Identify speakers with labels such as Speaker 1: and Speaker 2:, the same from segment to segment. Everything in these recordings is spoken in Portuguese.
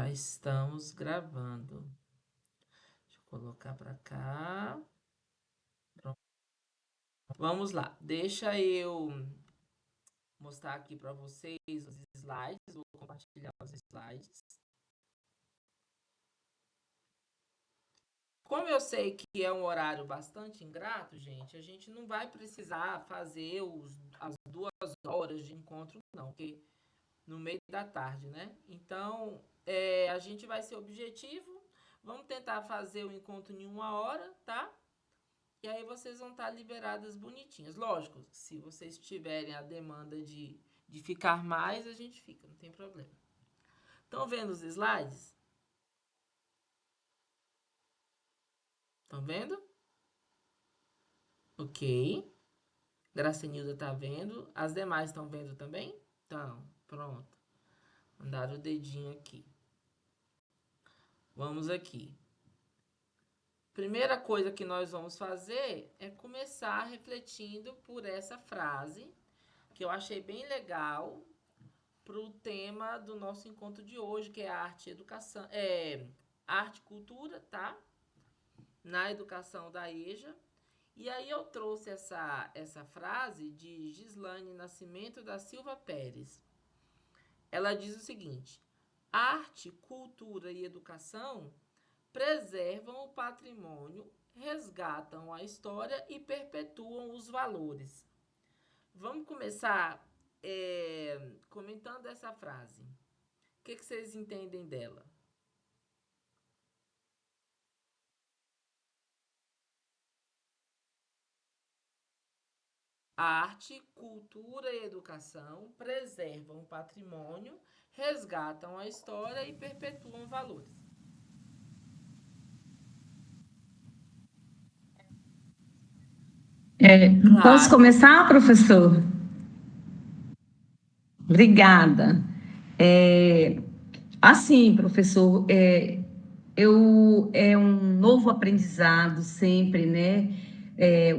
Speaker 1: Já estamos gravando. Deixa eu colocar para cá. Pronto. Vamos lá. Deixa eu mostrar aqui para vocês os slides. Vou compartilhar os slides. Como eu sei que é um horário bastante ingrato, gente, a gente não vai precisar fazer as 2 horas de encontro, não, porque no meio da tarde, né? Então, a gente vai ser objetivo. Vamos tentar fazer o encontro em 1 hora, tá? E aí vocês vão estar liberadas bonitinhas. Lógico, se vocês tiverem a demanda de ficar mais, a gente fica, não tem problema. Estão vendo os slides? Estão vendo? Ok. Gracenilda tá vendo. As demais estão vendo também? Então, pronto. Mandaram o dedinho aqui. Vamos aqui. Primeira coisa que nós vamos fazer é começar refletindo por essa frase, que eu achei bem legal, para o tema do nosso encontro de hoje, que é arte e educação, arte e cultura, tá? Na educação da EJA. E aí eu trouxe essa frase de Gislaine Nascimento da Silva Pérez. Ela diz o seguinte: arte, cultura e educação preservam o patrimônio, resgatam a história e perpetuam os valores. Vamos começar comentando essa frase. O que vocês entendem dela? Arte, cultura e educação preservam o patrimônio, resgatam a história e perpetuam valores.
Speaker 2: Posso
Speaker 1: Claro.
Speaker 2: começar, professor? Obrigada. Assim, professor, é um novo aprendizado sempre, né?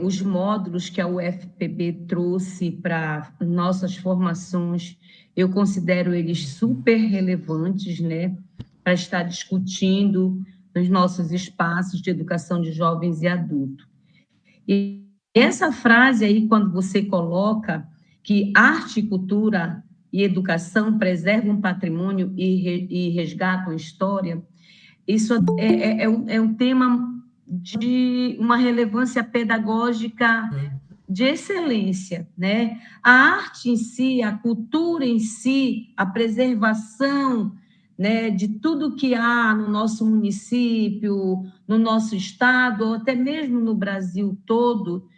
Speaker 2: Os módulos que a UFPB trouxe para nossas formações, eu considero eles super relevantes, né? Para estar discutindo nos nossos espaços de educação de jovens e adultos. E essa frase aí, quando você coloca que arte, cultura e educação preservam o patrimônio e resgatam a história, isso é um tema de uma relevância pedagógica de excelência, né? A arte em si, a cultura em si, a preservação, né, de tudo que há no nosso município, no nosso estado, ou até mesmo no Brasil todo,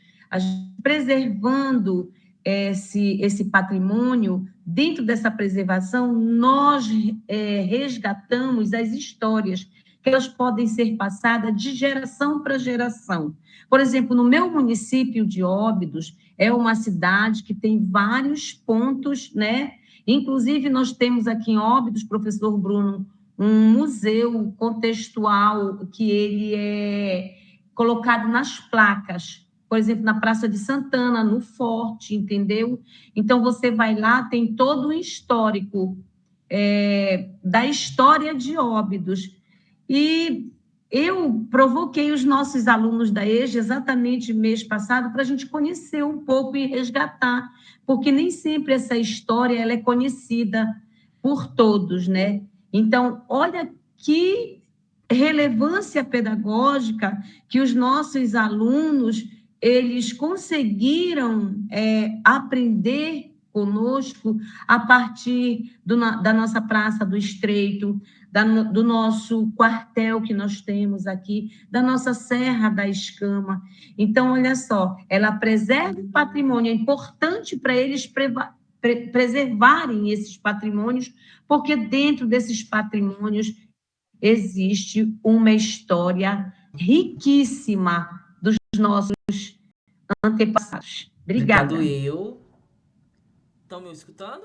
Speaker 2: preservando esse patrimônio. Dentro dessa preservação, nós resgatamos as histórias que elas podem ser passadas de geração para geração. Por exemplo, no meu município de Óbidos, é uma cidade que tem vários pontos, né? Inclusive, nós temos aqui em Óbidos, professor Bruno, um museu contextual que ele é colocado nas placas, por exemplo, na Praça de Santana, no Forte, entendeu? Então, você vai lá, tem todo um histórico da história de Óbidos. E eu provoquei os nossos alunos da EJA exatamente mês passado para a gente conhecer um pouco e resgatar, porque nem sempre essa história ela é conhecida por todos, né? Então, olha que relevância pedagógica que os nossos alunos eles conseguiram aprender conosco a partir da nossa Praça do Estreito, do nosso quartel que nós temos aqui, da nossa Serra da Escama. Então, olha só, ela preserva o patrimônio, é importante para eles preservarem esses patrimônios, porque dentro desses patrimônios existe uma história riquíssima dos nossos antepassados.
Speaker 1: Obrigado,
Speaker 2: Obrigada.
Speaker 1: eu. Estão me escutando?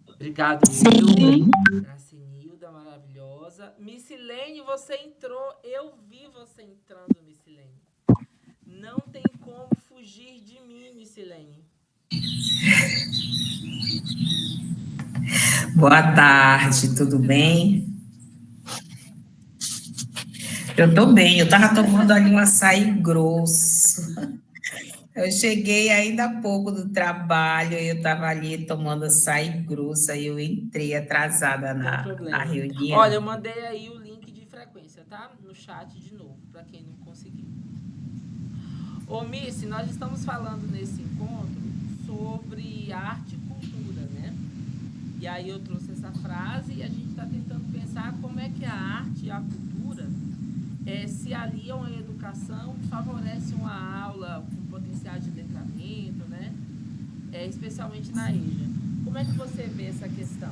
Speaker 1: Obrigado, eu. Gracinilda, maravilhosa. Missilene, você entrou. Eu vi você entrando, Missilene. Não tem como fugir de mim, Missilene.
Speaker 3: Boa tarde, tudo bem? Eu tô bem, eu tava tomando ali um açaí grosso. Eu cheguei ainda há pouco do trabalho, eu tava ali tomando açaí grosso, aí eu entrei atrasada
Speaker 1: Não tem
Speaker 3: na
Speaker 1: problema.
Speaker 3: reunião.
Speaker 1: Olha, eu mandei aí o link de frequência, tá? No chat de novo, para quem não conseguiu. Ô, Missy, nós estamos falando nesse encontro sobre arte e cultura, né? E aí eu trouxe essa frase e a gente está tentando pensar como é que a arte e a cultura se aliam à educação, favorecem uma aula com potencial de letramento, né? Especialmente na EJA. Como é que você vê essa questão?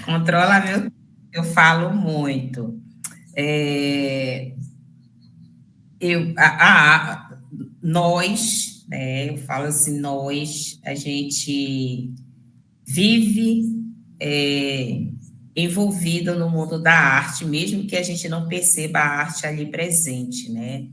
Speaker 3: Controla meu, eu falo muito. É, nós, né, eu falo assim, nós, a gente vive envolvido no mundo da arte, mesmo que a gente não perceba a arte ali presente, né?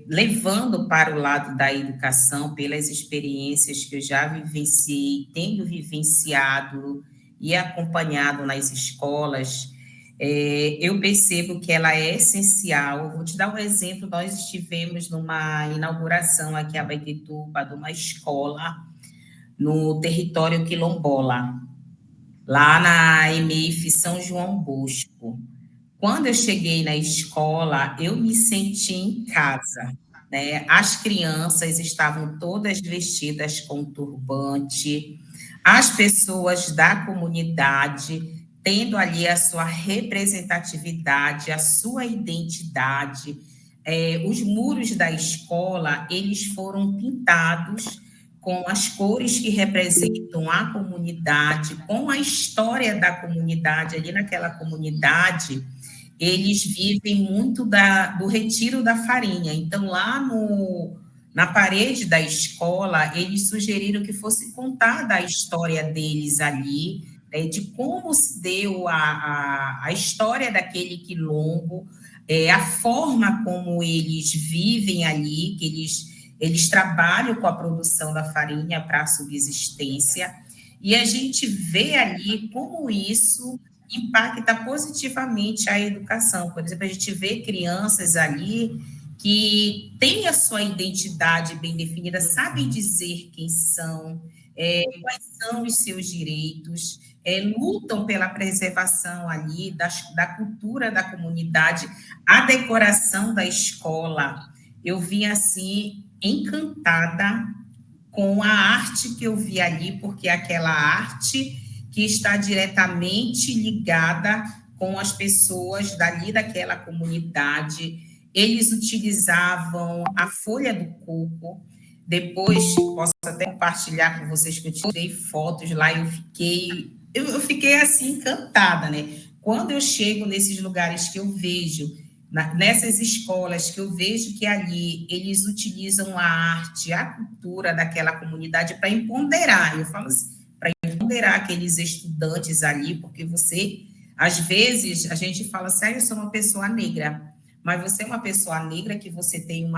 Speaker 3: Levando para o lado da educação, pelas experiências que eu já vivenciei, tenho vivenciado e acompanhado nas escolas, eu percebo que ela é essencial. Vou te dar um exemplo: nós estivemos numa inauguração aqui em Abaetetuba, de uma escola no território quilombola, lá na EMEIF São João Bosco. Quando eu cheguei na escola, eu me senti em casa, né? As crianças estavam todas vestidas com turbante, as pessoas da comunidade tendo ali a sua representatividade, a sua identidade. Os muros da escola, eles foram pintados com as cores que representam a comunidade, com a história da comunidade. Ali naquela comunidade, eles vivem muito do retiro da farinha. Então, lá na parede da escola, eles sugeriram que fosse contada a história deles ali, de como se deu a história daquele quilombo, a forma como eles vivem ali, que eles trabalham com a produção da farinha para a subsistência, e a gente vê ali como isso impacta positivamente a educação. Por exemplo, a gente vê crianças ali que têm a sua identidade bem definida, sabem dizer quem são, quais são os seus direitos, lutam pela preservação ali da cultura da comunidade, a decoração da escola. Eu vim assim encantada com a arte que eu vi ali, porque é aquela arte que está diretamente ligada com as pessoas dali daquela comunidade. Eles utilizavam a folha do coco. Depois posso até compartilhar com vocês que eu tirei fotos lá e eu fiquei assim encantada, né? Quando eu chego nesses lugares que eu vejo, nessas escolas que eu vejo que ali eles utilizam a arte, a cultura daquela comunidade para empoderar. Eu falo assim, para empoderar aqueles estudantes ali, porque você, às vezes, a gente fala assim, eu sou uma pessoa negra, mas você é uma pessoa negra que você tem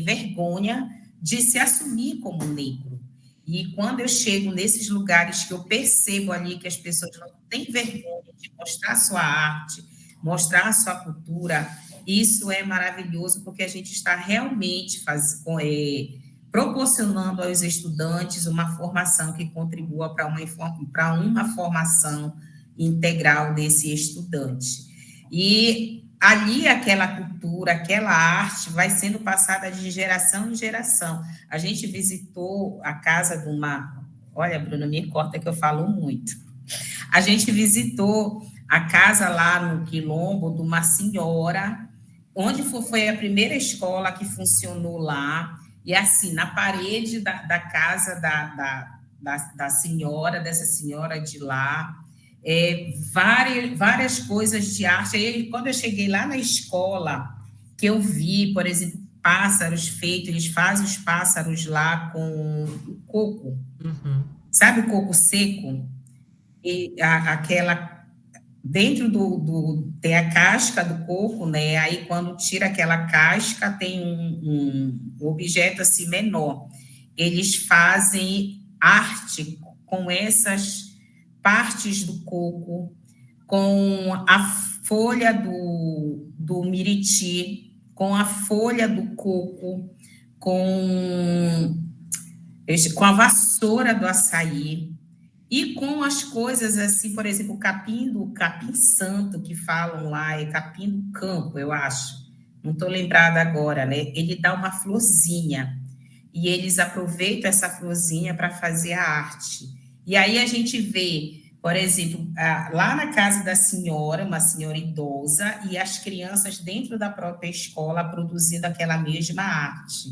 Speaker 3: vergonha de se assumir como negro. E quando eu chego nesses lugares que eu percebo ali que as pessoas não têm vergonha de mostrar a sua arte, mostrar a sua cultura, isso é maravilhoso, porque a gente está realmente proporcionando aos estudantes uma formação que contribua para uma formação integral desse estudante. E ali aquela cultura, aquela arte vai sendo passada de geração em geração. A gente visitou a casa de uma... Olha, Bruno, me corta que eu falo muito. A gente visitou a casa lá no Quilombo de uma senhora, onde foi a primeira escola que funcionou lá, e assim, na parede da casa da senhora, dessa senhora de lá, várias coisas de arte. Aí, quando eu cheguei lá na escola, que eu vi, por exemplo, pássaros feitos, eles fazem os pássaros lá com coco, sabe o coco seco? E aquela dentro tem a casca do coco, né? Aí quando tira aquela casca, tem um objeto assim menor. Eles fazem arte com essas partes do coco, com a folha do miriti, com a folha do coco, com a vassoura do açaí. E com as coisas assim, por exemplo, o capim santo que falam lá, é capim do campo, eu acho. Não estou lembrada agora, né? Ele dá uma florzinha. E eles aproveitam essa florzinha para fazer a arte. E aí a gente vê, por exemplo, lá na casa da senhora, uma senhora idosa, e as crianças dentro da própria escola produzindo aquela mesma arte.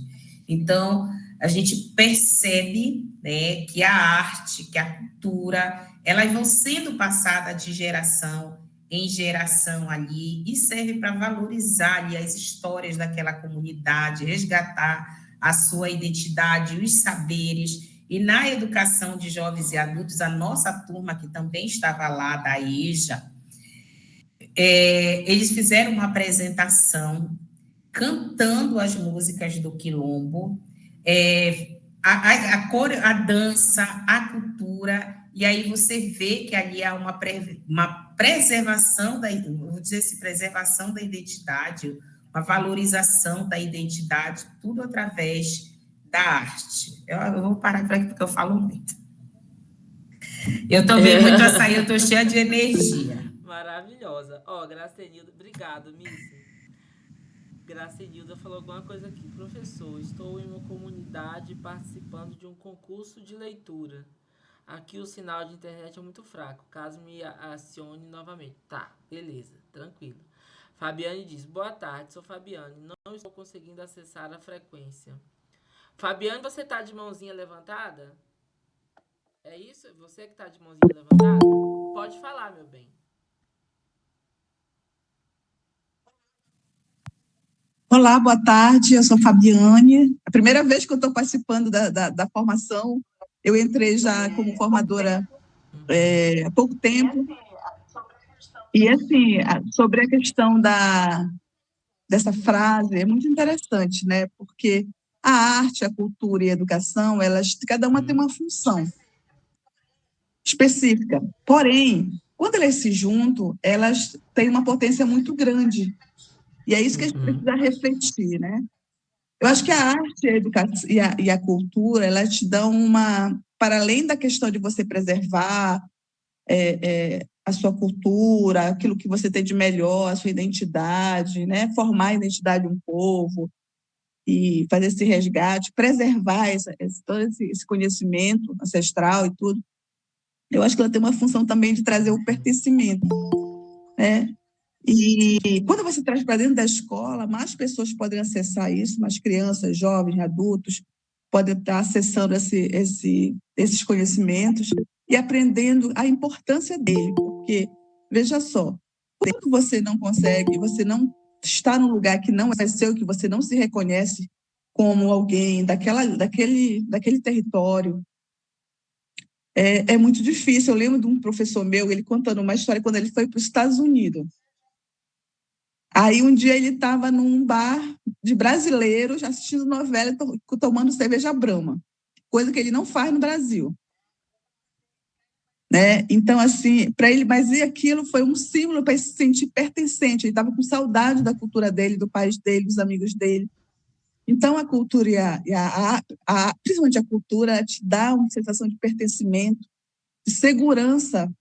Speaker 3: Então, a gente percebe, né, que a arte, que a cultura, elas vão sendo passadas de geração em geração ali e serve para valorizar ali as histórias daquela comunidade, resgatar a sua identidade, os saberes. E na educação de jovens e adultos, a nossa turma, que também estava lá, da EJA, eles fizeram uma apresentação cantando as músicas do Quilombo, a dança, a cultura, e aí você vê que ali há uma preservação vou dizer assim, preservação da identidade, uma valorização da identidade, tudo através da arte. Eu vou parar por aqui porque eu falo muito. Eu tomei muito açaí, eu estou cheia de energia.
Speaker 1: Maravilhosa. Ó, Gracenilda, obrigado, Missy. Gracenilda falou alguma coisa aqui. Professor, estou em uma comunidade participando de um concurso de leitura. Aqui o sinal de internet é muito fraco. Caso me acione novamente. Tá, beleza, tranquilo. Fabiane diz, boa tarde, sou Fabiane. Não estou conseguindo acessar a frequência. Fabiane, você tá de mãozinha levantada? É isso? Você que tá de mãozinha levantada? Pode falar, meu bem.
Speaker 4: Olá, boa tarde, eu sou Fabiane. A primeira vez que eu estou participando da formação, eu entrei já como formadora há pouco tempo. E, assim, sobre a questão dessa frase, é muito interessante, né? Porque a arte, a cultura e a educação, cada uma tem uma função específica. Porém, quando elas se juntam, elas têm uma potência muito grande. E é isso que a gente precisa refletir, né? Eu acho que a arte a educação, e a cultura, elas te dão para além da questão de você preservar a sua cultura, aquilo que você tem de melhor, a sua identidade, né? Formar a identidade de um povo e fazer esse resgate, preservar todo esse conhecimento ancestral e tudo. Eu acho que ela tem uma função também de trazer o pertencimento, né? E quando você traz para dentro da escola, mais pessoas podem acessar isso, mais crianças, jovens, adultos podem estar acessando esses conhecimentos e aprendendo a importância dele, porque, veja só, quando você não consegue, você não está num lugar que não é seu, que você não se reconhece como alguém daquele território, é muito difícil. Eu lembro de um professor meu, ele contando uma história quando ele foi para os Estados Unidos. Aí um dia ele estava num bar de brasileiros assistindo novela, tomando cerveja Brahma, coisa que ele não faz no Brasil, né? Então, assim, para ele, mas aquilo foi um símbolo para ele se sentir pertencente. Ele estava com saudade da cultura dele, do país dele, dos amigos dele. Então, a cultura principalmente a cultura, te dá uma sensação de pertencimento, de segurança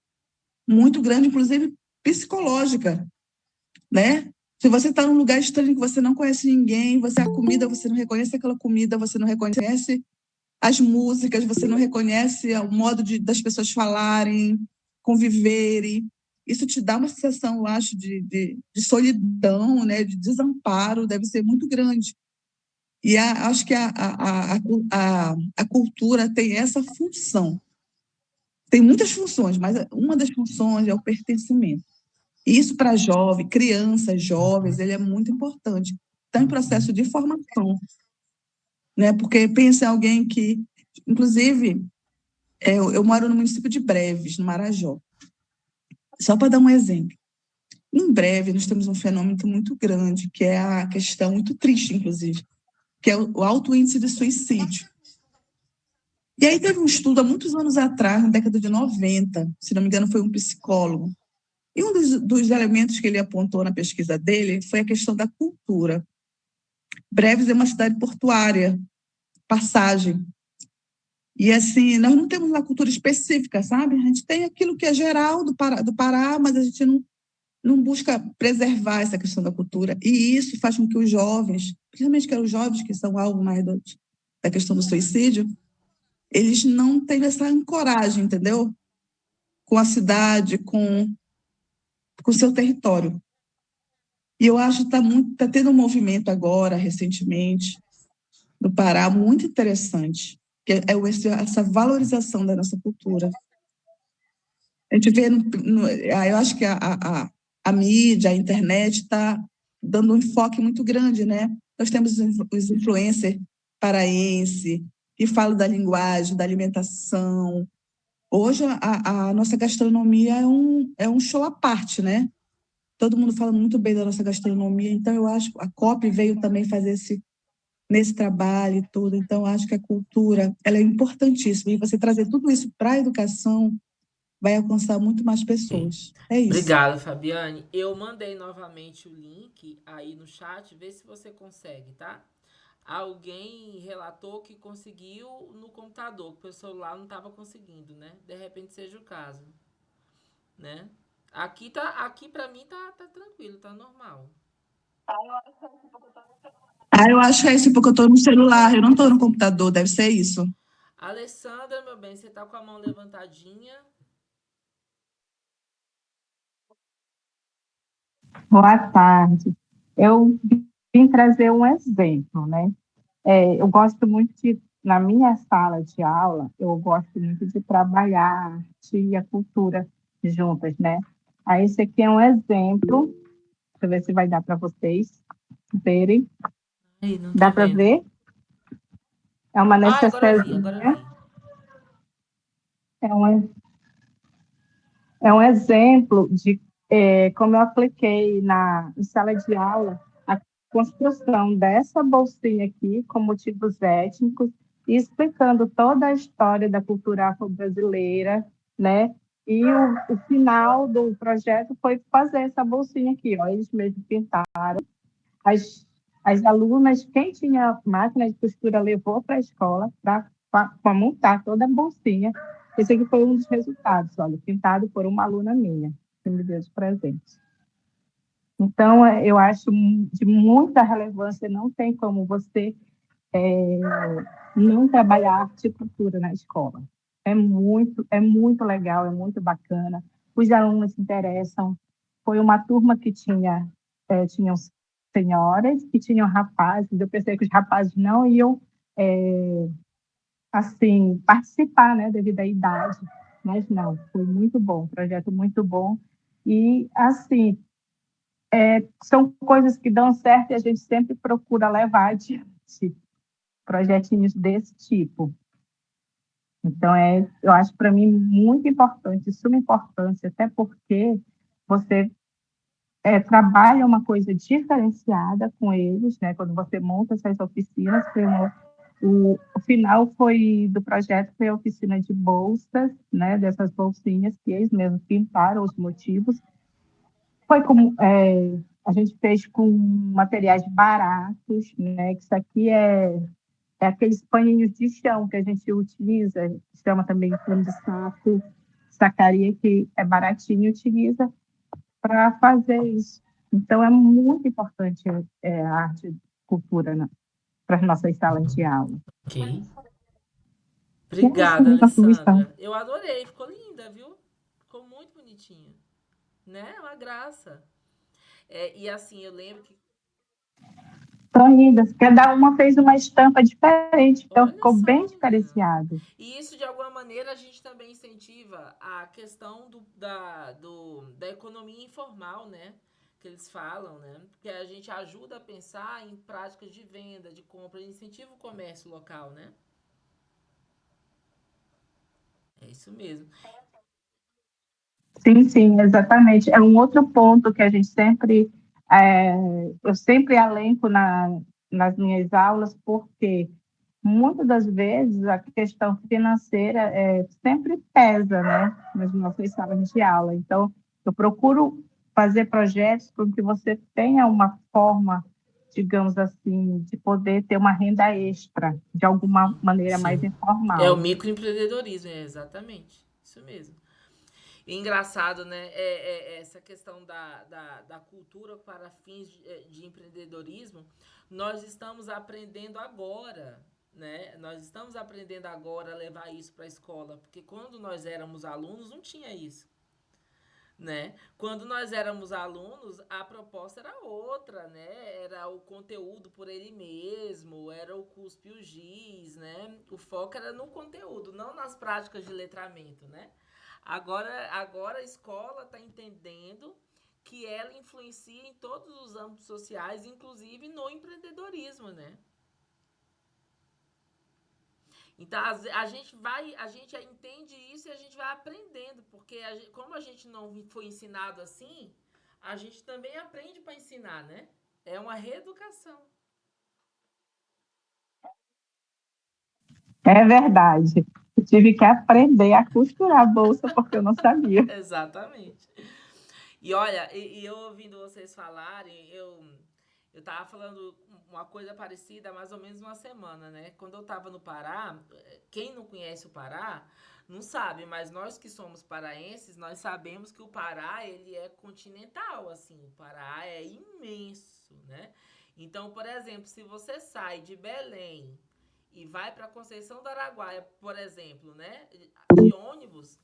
Speaker 4: muito grande, inclusive psicológica, né? Se você está num lugar estranho que você não conhece ninguém, a comida, você não reconhece aquela comida, você não reconhece as músicas, você não reconhece o modo das pessoas falarem, conviverem. Isso te dá uma sensação, eu acho, de solidão, né? De desamparo, deve ser muito grande. E acho que a cultura tem essa função. Tem muitas funções, mas uma das funções é o pertencimento. Isso para jovens, crianças, jovens, ele é muito importante. Está em processo de formação, né? Porque pensa em alguém que, inclusive, eu moro no município de Breves, no Marajó. Só para dar um exemplo. Em breve, nós temos um fenômeno muito grande, que é a questão muito triste, inclusive, que é o alto índice de suicídio. E aí teve um estudo há muitos anos atrás, na década de 90, se não me engano, foi um psicólogo. E um dos elementos que ele apontou na pesquisa dele foi a questão da cultura. Breves é uma cidade portuária, Passagem. E, assim, nós não temos uma cultura específica, sabe? A gente tem aquilo que é geral do Pará, mas a gente não busca preservar essa questão da cultura. E isso faz com que os jovens, principalmente que os jovens que são alvo mais da questão do suicídio, eles não têm essa ancoragem, entendeu? Com a cidade, com o seu território. E eu acho que está tendo um movimento agora, recentemente, no Pará, muito interessante, que é essa valorização da nossa cultura. A gente vê, eu acho que a mídia, a internet está dando um enfoque muito grande, né? Nós temos os influencers paraenses, que falam da linguagem, da alimentação. Hoje, a nossa gastronomia é um show à parte, né? Todo mundo falando muito bem da nossa gastronomia, então eu acho que a COP veio também fazer nesse trabalho e tudo, então eu acho que a cultura ela é importantíssima, e você trazer tudo isso para a educação vai alcançar muito mais pessoas. É isso.
Speaker 1: Obrigado, Fabiane. Eu mandei novamente o link aí no chat, vê se você consegue, tá? Alguém relatou que conseguiu no computador, que o celular não estava conseguindo, né? De repente seja o caso, né? Aqui para mim tá tranquilo, tá normal.
Speaker 4: Eu acho que é isso, porque eu estou no celular, eu não estou no computador, deve ser isso.
Speaker 1: Alessandra, meu bem, você tá com a mão levantadinha?
Speaker 5: Boa tarde. Eu vim trazer um exemplo, né? Eu gosto muito na minha sala de aula, eu gosto muito de trabalhar a arte e a cultura juntas, né? Aí esse aqui é um exemplo, deixa eu ver se vai dar para vocês verem.
Speaker 1: Aí, não tô
Speaker 5: Dá para
Speaker 1: vendo.
Speaker 5: ver? É uma
Speaker 1: Agora vi.
Speaker 5: necessairezinha. É um exemplo de como eu apliquei em sala de aula a construção dessa bolsinha aqui com motivos étnicos e explicando toda a história da cultura afro-brasileira, né? E o final do projeto foi fazer essa bolsinha aqui, ó, eles mesmos pintaram. As alunas, quem tinha máquina de costura, levou para a escola para montar toda a bolsinha. Esse aqui foi um dos resultados, olha, pintado por uma aluna minha, que me deu de presente. Então, eu acho de muita relevância, não tem como você não trabalhar arte e cultura na escola. É muito legal, é muito bacana. Os alunos se interessam. Foi uma turma que tinham senhoras e tinham rapazes. Eu pensei que os rapazes não iam assim participar, né, devido à idade, mas não, foi muito bom, projeto muito bom. E assim, são coisas que dão certo e a gente sempre procura levar adiante projetinhos desse tipo. Então, eu acho para mim muito importante, de suma importância, até porque você trabalha uma coisa diferenciada com eles, né? Quando você monta essas oficinas, o final do projeto foi a oficina de bolsas, né? Dessas bolsinhas que eles mesmos pintaram os motivos. Foi como a gente fez com materiais baratos, né? Que isso aqui é aqueles paninhos de chão que a gente utiliza, chama também pano de saco, sacaria, que é baratinho, utiliza para fazer isso. Então, é muito importante a arte e cultura, né, para as nossas salas de aula.
Speaker 1: Ok. Obrigada, Alessandra. Eu adorei, ficou linda, viu? Ficou muito bonitinha. Né? Uma graça. E assim, eu lembro que...
Speaker 5: Tão lindas. Cada uma fez uma estampa diferente, então
Speaker 1: Olha
Speaker 5: ficou
Speaker 1: só,
Speaker 5: bem
Speaker 1: menina.
Speaker 5: diferenciado.
Speaker 1: E isso, de alguma maneira, a gente também incentiva a questão da economia informal, né? Que eles falam, né? Porque a gente ajuda a pensar em práticas de venda, de compra, incentiva o comércio local, né? É isso mesmo.
Speaker 5: Sim, exatamente. É um outro ponto que a gente sempre, eu sempre elenco nas minhas aulas, porque muitas das vezes a questão financeira sempre pesa, né, nas nossas salas de aula. Então, eu procuro fazer projetos para que você tenha uma forma, digamos assim, de poder ter uma renda extra, de alguma maneira mais
Speaker 1: Sim. É o
Speaker 5: informal.
Speaker 1: microempreendedorismo, exatamente. Isso mesmo. E engraçado, né? Essa questão da cultura para fins de empreendedorismo, nós estamos aprendendo agora, né? Nós estamos aprendendo agora a levar isso para a escola, porque quando nós éramos alunos não tinha isso, né? Quando nós éramos alunos, a proposta era outra, né? Era o conteúdo por ele mesmo, era o cuspe e o giz, né? O foco era no conteúdo, não nas práticas de letramento, né? Agora a escola está entendendo que ela influencia em todos os âmbitos sociais, inclusive no empreendedorismo, né? Então a gente entende isso e a gente vai aprendendo, porque como a gente não foi ensinado assim, a gente também aprende para ensinar, né? É uma reeducação.
Speaker 5: É verdade. Eu tive que aprender a costurar a bolsa porque eu não sabia.
Speaker 1: Exatamente. E olha, eu ouvindo vocês falarem, eu tava falando uma coisa parecida há mais ou menos uma semana, né? Quando eu tava no Pará, quem não conhece o Pará não sabe, mas nós que somos paraenses, nós sabemos que o Pará, ele é continental, assim, o Pará é imenso, né? Então, por exemplo, se você sai de Belém e vai para Conceição do Araguaia, por exemplo, né? De ônibus,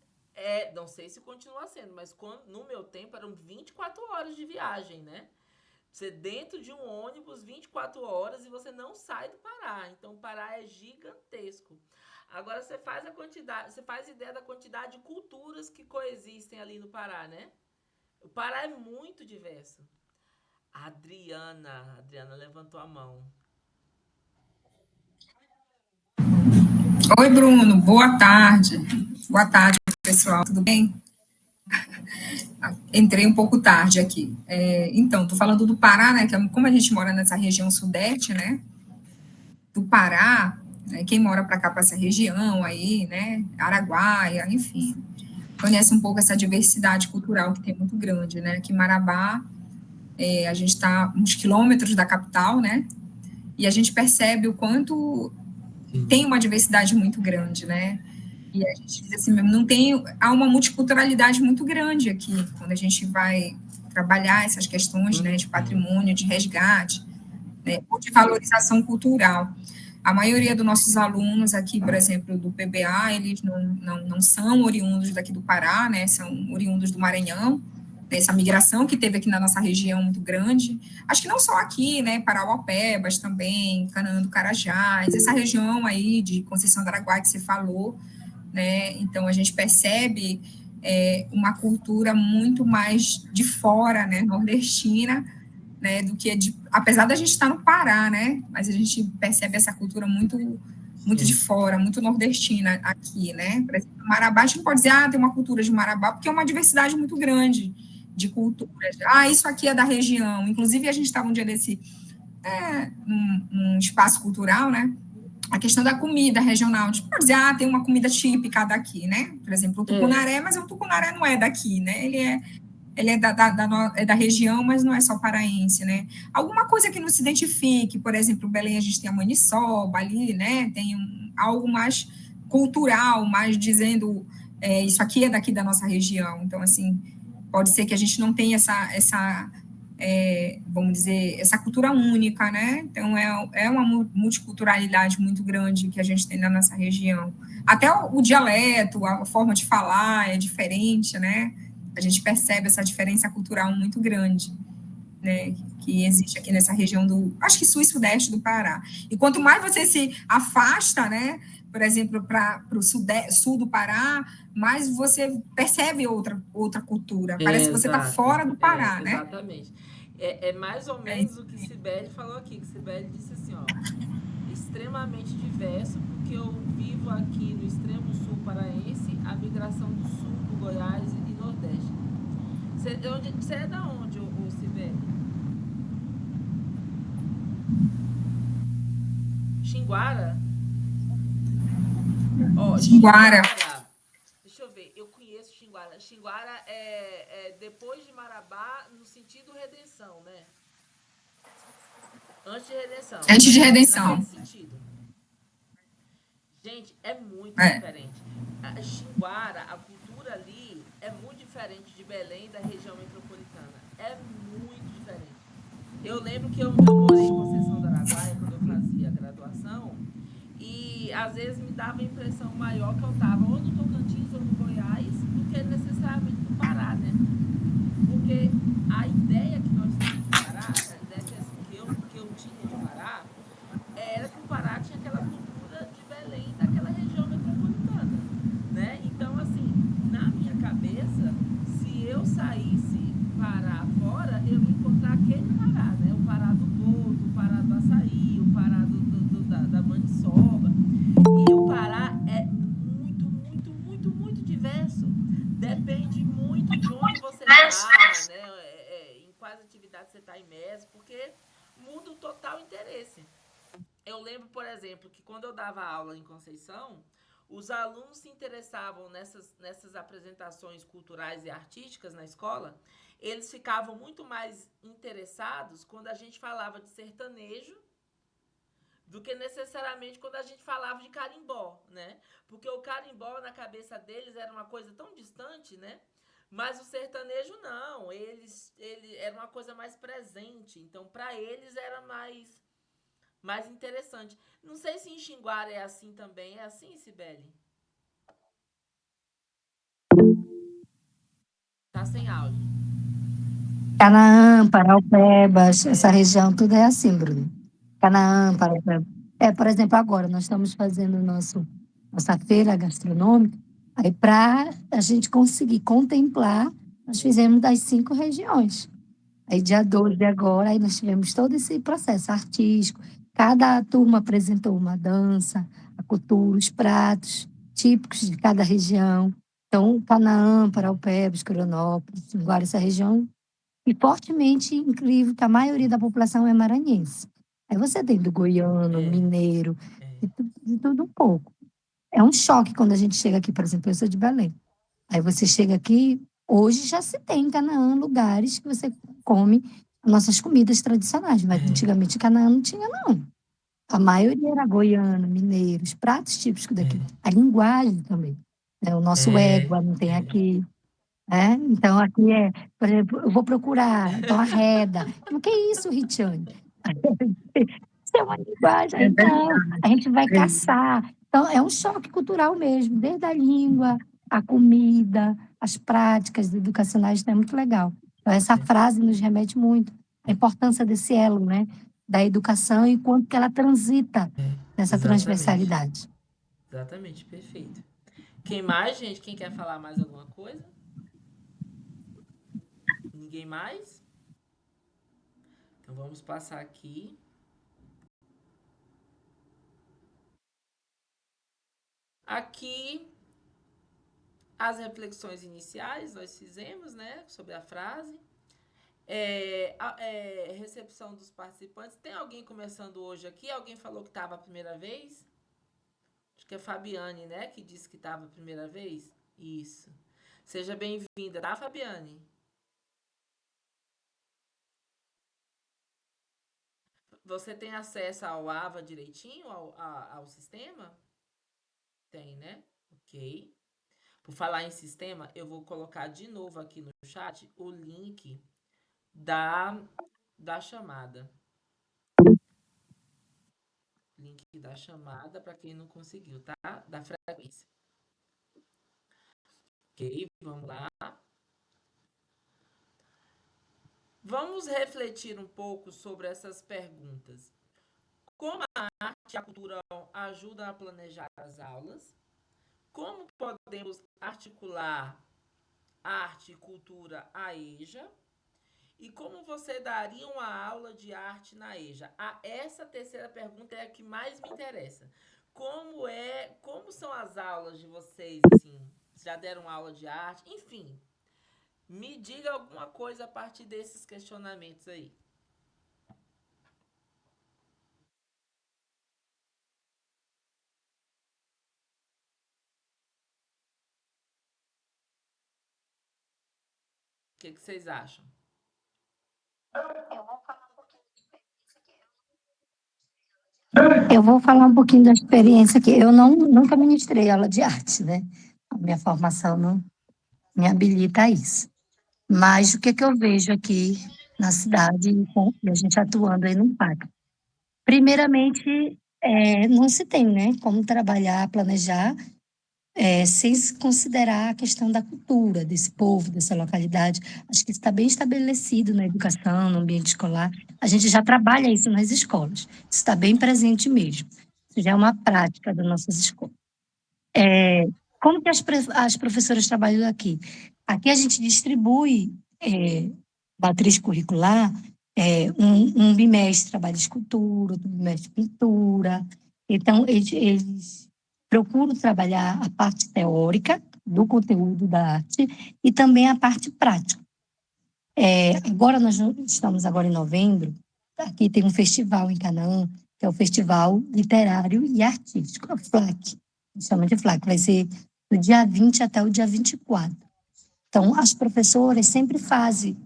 Speaker 1: não sei se continua sendo, mas no meu tempo eram 24 horas de viagem, né? Você dentro de um ônibus 24 horas e você não sai do Pará. Então o Pará é gigantesco. Agora você faz ideia da quantidade de culturas que coexistem ali no Pará, né? O Pará é muito diverso. A Adriana levantou a mão.
Speaker 6: Oi, Bruno, boa tarde. Boa tarde, pessoal, tudo bem? Entrei um pouco tarde aqui. Então, tô falando do Pará, né, que como a gente mora nessa região sudeste, né, do Pará, né, quem mora para cá, para essa região aí, né, Araguaia, enfim, conhece um pouco essa diversidade cultural que tem muito grande, né, aqui em Marabá, a gente está uns quilômetros da capital, né, e a gente percebe o quanto tem uma diversidade muito grande, né, e a gente diz assim, há uma multiculturalidade muito grande aqui, quando a gente vai trabalhar essas questões, né, de patrimônio, de resgate, né, ou de valorização cultural. A maioria dos nossos alunos aqui, por exemplo, do PBA, eles não são oriundos daqui do Pará, né, são oriundos do Maranhão, essa migração que teve aqui na nossa região muito grande, acho que não só aqui, né, Parauapebas também, Canaã do Carajás, essa região aí de Conceição do Araguaia que você falou, né? Então a gente percebe uma cultura muito mais de fora, né, nordestina, né, do que apesar da gente estar no Pará, né, mas a gente percebe essa cultura muito de fora, muito nordestina aqui, né? Por exemplo, Marabá, a gente não pode dizer, tem uma cultura de Marabá, porque é uma diversidade muito grande de culturas. Isso aqui é da região. Inclusive, a gente estava um dia desse num espaço cultural, né? A questão da comida regional. A gente pode dizer, tem uma comida típica daqui, né? Por exemplo, o tucunaré, mas o tucunaré não é daqui, né? Ele é da região, mas não é só paraense, né? Alguma coisa que não se identifique, por exemplo, Belém a gente tem a maniçoba ali, né? Tem algo mais cultural, mais dizendo, isso aqui é daqui da nossa região. Então, assim, pode ser que a gente não tenha vamos dizer, essa cultura única, né? Então, é uma multiculturalidade muito grande que a gente tem na nossa região. Até o dialeto, a forma de falar é diferente, né? A gente percebe essa diferença cultural muito grande, né? Que existe aqui nessa região acho que sul e sudeste do Pará. E quanto mais você se afasta, né? Por exemplo, para o sul do Pará, mais você percebe outra cultura. Parece que você está fora do Pará, né?
Speaker 1: Exatamente. É mais ou menos o que Sibeli falou aqui, que Sibeli disse assim, ó, extremamente diverso, porque eu vivo aqui no extremo sul paraense, a migração do sul, do Goiás e Nordeste. Você é da onde, o Sibeli? Xinguara? Ó,
Speaker 6: Xinguara.
Speaker 1: Deixa eu ver, eu conheço Xinguara. Xinguara é depois de Marabá, no sentido redenção, né? Antes de redenção.
Speaker 6: Antes de redenção.
Speaker 1: Naquele sentido. Gente, é muito diferente. A Xinguara, a cultura ali é muito diferente de Belém, da região metropolitana. É muito diferente. Eu lembro que eu morei em Conceição do Araguaia quando eu fazia graduação, e às vezes me dava a impressão maior que eu estava ou no Tocantins ou no Goiás do que necessariamente no Pará, né? Porque a ideia que nós tínhamos do Pará, a ideia que eu tinha de Pará, era que o Pará tinha aquela cultura de Belém, daquela região metropolitana, né? Então, assim, na minha cabeça, se eu saísse Pará fora, eu ia encontrar aquele Pará, né? O Pará do Boto, o Pará do açaí, o Pará da maniçoba. E o Pará é muito, muito, muito, muito diverso. Depende muito de onde você está, né? Em quais atividades você está imerso, porque muda o total interesse. Eu lembro, por exemplo, que quando eu dava aula em Conceição, os alunos se interessavam nessas apresentações culturais e artísticas na escola. Eles ficavam muito mais interessados quando a gente falava de sertanejo do que necessariamente quando a gente falava de carimbó, né? Porque o carimbó, na cabeça deles, era uma coisa tão distante, né? Mas o sertanejo, não. Ele era uma coisa mais presente. Então, para eles, era mais interessante. Não sei se em Xinguara é assim também. É assim, Sibeli? Tá sem áudio.
Speaker 7: Canaã, Paraupebas, essa região, tudo é assim, Bruno. Canaã, Paraupebas. Por exemplo, agora nós estamos fazendo nossa feira gastronômica, aí para a gente conseguir contemplar, nós fizemos das 5 regiões. Aí dia 12 agora, aí nós tivemos todo esse processo artístico, cada turma apresentou uma dança, a cultura, os pratos típicos de cada região. Então, Canaã, Paraupebas, Coronópolis, agora essa região e fortemente incrível que a maioria da população é maranhense. Aí você tem do goiano, mineiro, de tudo um pouco. É um choque quando a gente chega aqui, por exemplo, eu sou de Belém. Aí você chega aqui, hoje já se tem em Canaã lugares que você come nossas comidas tradicionais, mas antigamente em Canaã não tinha, não. A maioria era goiano, mineiro, os pratos típicos daqui. A linguagem também. Né? O nosso égua não tem aqui. Então, aqui por exemplo, eu vou procurar, então arreda. O que é isso, Richane? Isso é uma linguagem, então, a gente vai caçar. Então, é um choque cultural mesmo, desde a língua, a comida, as práticas educacionais, então é muito legal. Então, essa frase nos remete muito à importância desse elo, né, da educação e quanto que ela transita nessa transversalidade.
Speaker 1: Exatamente, perfeito. Quem mais, gente? Quem quer falar mais alguma coisa? Ninguém mais? Então vamos passar aqui. Aqui, as reflexões iniciais nós fizemos, né? Sobre a frase. Recepção dos participantes. Tem alguém começando hoje aqui? Alguém falou que estava a primeira vez? Acho que é Fabiane, né? Que disse que estava a primeira vez. Isso. Seja bem-vinda, tá, Fabiane? Você tem acesso ao AVA direitinho, ao sistema? Tem, né? Ok. Por falar em sistema, eu vou colocar de novo aqui no chat o link da chamada. Link da chamada para quem não conseguiu, tá? Da frequência. Ok, vamos lá. Vamos refletir um pouco sobre essas perguntas. Como a arte e a cultura ajudam a planejar as aulas? Como podemos articular arte e cultura à EJA? E como você daria uma aula de arte na EJA? Essa terceira pergunta é a que mais me interessa. Como são as aulas de vocês, assim? Já deram aula de arte? Enfim, Me diga alguma coisa a partir desses questionamentos aí. O que vocês acham?
Speaker 7: Eu vou falar um pouquinho da experiência aqui. Eu nunca ministrei aula de arte, né? A minha formação não me habilita a isso. Mas o que que eu vejo aqui na cidade, e a gente atuando aí no PAC? Primeiramente, não se tem, né, como trabalhar, planejar, sem se considerar a questão da cultura desse povo, dessa localidade. Acho que isso está bem estabelecido na educação, no ambiente escolar. A gente já trabalha isso nas escolas. Isso está bem presente mesmo. Isso já é uma prática das nossas escolas. Como que as professoras trabalham aqui? Aqui a gente distribui matriz curricular, um bimestre trabalha escultura, outro bimestre pintura. Então, eles procuram trabalhar a parte teórica do conteúdo da arte e também a parte prática. Agora nós estamos agora em novembro, aqui tem um festival em Canaã, que é o Festival Literário e Artístico, a FLAC, chama de FLAC, vai ser do dia 20 até o dia 24. Então, as professoras sempre fazem